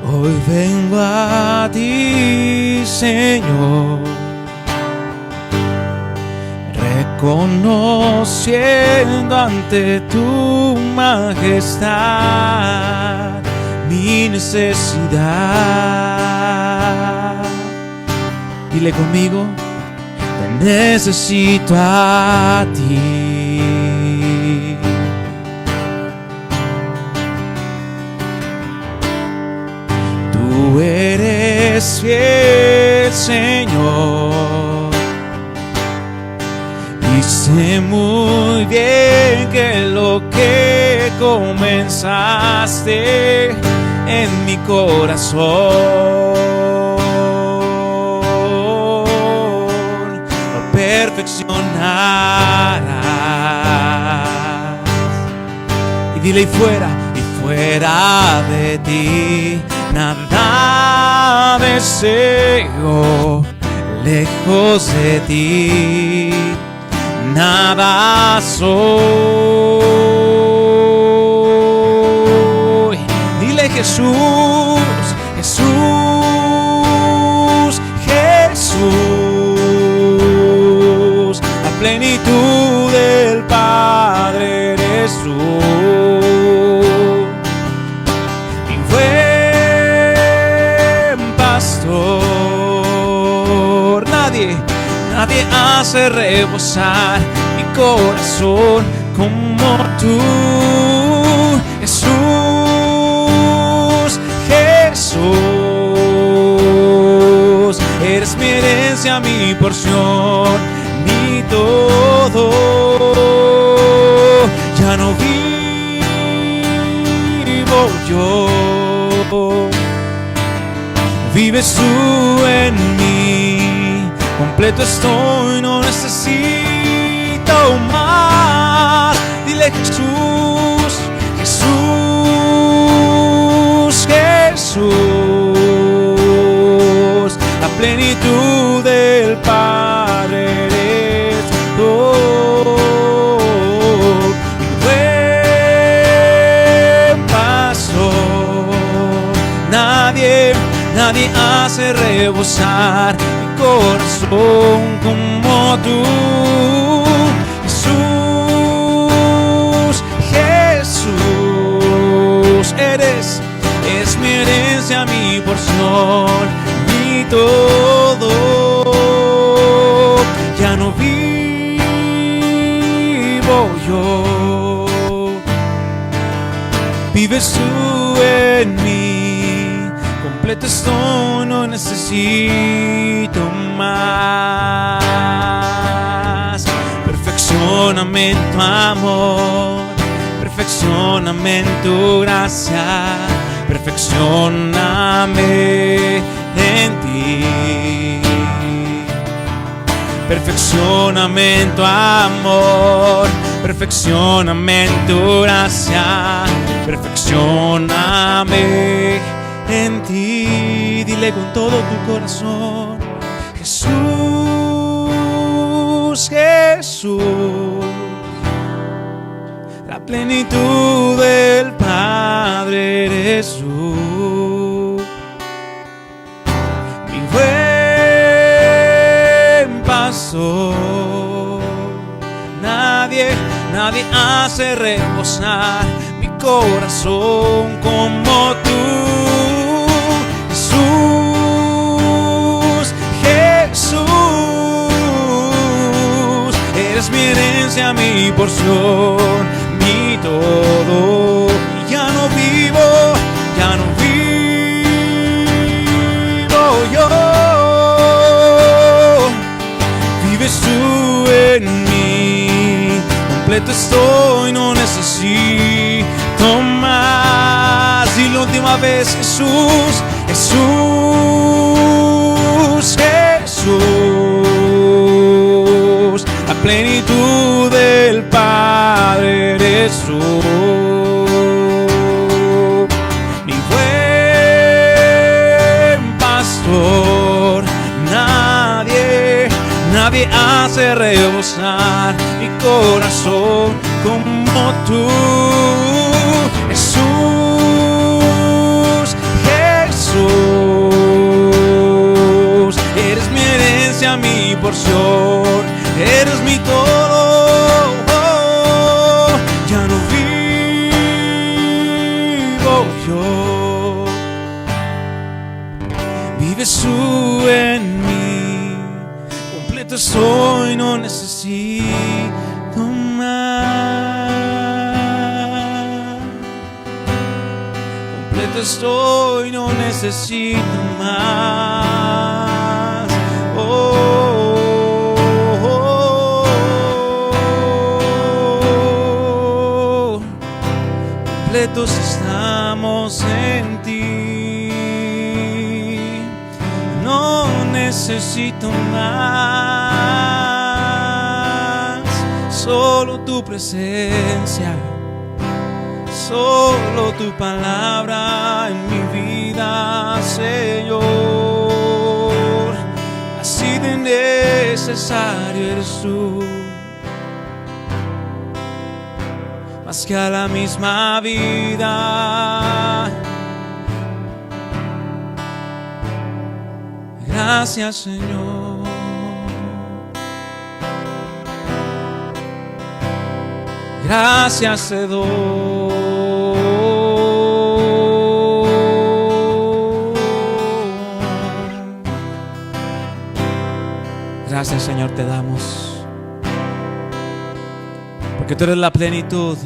Hoy vengo a ti, Señor, reconociendo ante tu majestad mi necesidad. Dile conmigo: te necesito a ti. Tú eres fiel, Señor, y sé muy bien que lo que comenzaste en mi corazón lo perfeccionarás. Y dile: y fuera de ti nada deseo, lejos de ti nada soy. Dile: Jesús, Jesús, Jesús, la plenitud del Padre eres tú. Mi buen pastor, nadie hace rebosar mi corazón como tú. Jesús, Jesús, eres mi herencia, mi porción, mi todo. Ya no vivo yo, vives tú en mí. Completo estoy, no necesito más. Dile: Jesús, Jesús, Jesús, la plenitud del Padre eres tú. Mi buen pastor, nadie hace rebosar corazón como tú. Jesús, Jesús, eres mi herencia, mi porción, mi todo. Ya no vivo yo, vives tú en mí. Completo estoy, no necesito más. Perfeccióname en tu amor, perfeccióname en tu gracia, perfeccióname en ti. Perfeccióname en tu amor, perfeccióname en tu gracia, perfeccióname en ti. Dile con todo tu corazón: Jesús, Jesús, la plenitud del Padre eres tú. Mi buen pastor, nadie hace rebosar mi corazón como tú. Jesús, Jesús, eres mi herencia, mi porción, mi todo. Ya no vivo yo, vives tú en mí. Completo estoy, no necesito más. Y la última vez: Jesús, Jesús, Jesús, la plenitud del Padre eres tú. Mi buen pastor, nadie hace rebosar mi corazón como tú. Jesús, Jesús, eres mi herencia, mi porción, eres mi todo. estoy, no necesito más. Completo estoy, no necesito más. Completos estamos en ti, no necesito más, solo tu presencia, solo tu palabra en mi vida, Señor. Así de necesario eres tú, más que a la misma vida. Gracias, Señor. Gracias te doy. Gracias, Señor, te damos, porque tú eres la plenitud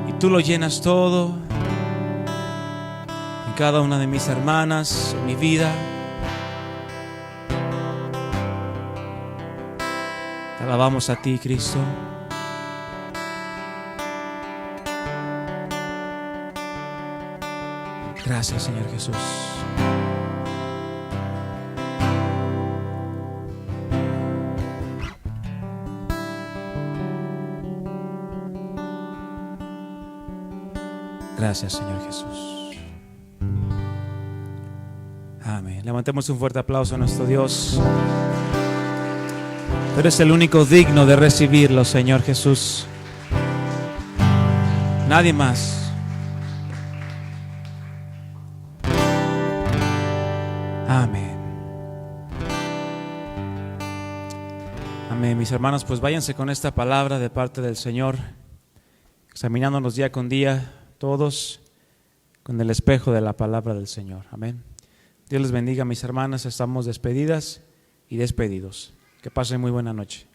y tú lo llenas todo en cada una de mis hermanas, en mi vida. Te alabamos a ti, Cristo. Gracias, Señor Jesús. Gracias, Señor Jesús. Amén. Levantemos un fuerte aplauso a nuestro Dios. Tú eres el único digno de recibirlo, Señor Jesús. Nadie más. Amén. Amén. Mis hermanos, pues váyanse con esta palabra de parte del Señor, examinándonos día con día, todos con el espejo de la palabra del Señor. Amén. Dios les bendiga, mis hermanas. Estamos despedidas y despedidos. Que pasen muy buena noche.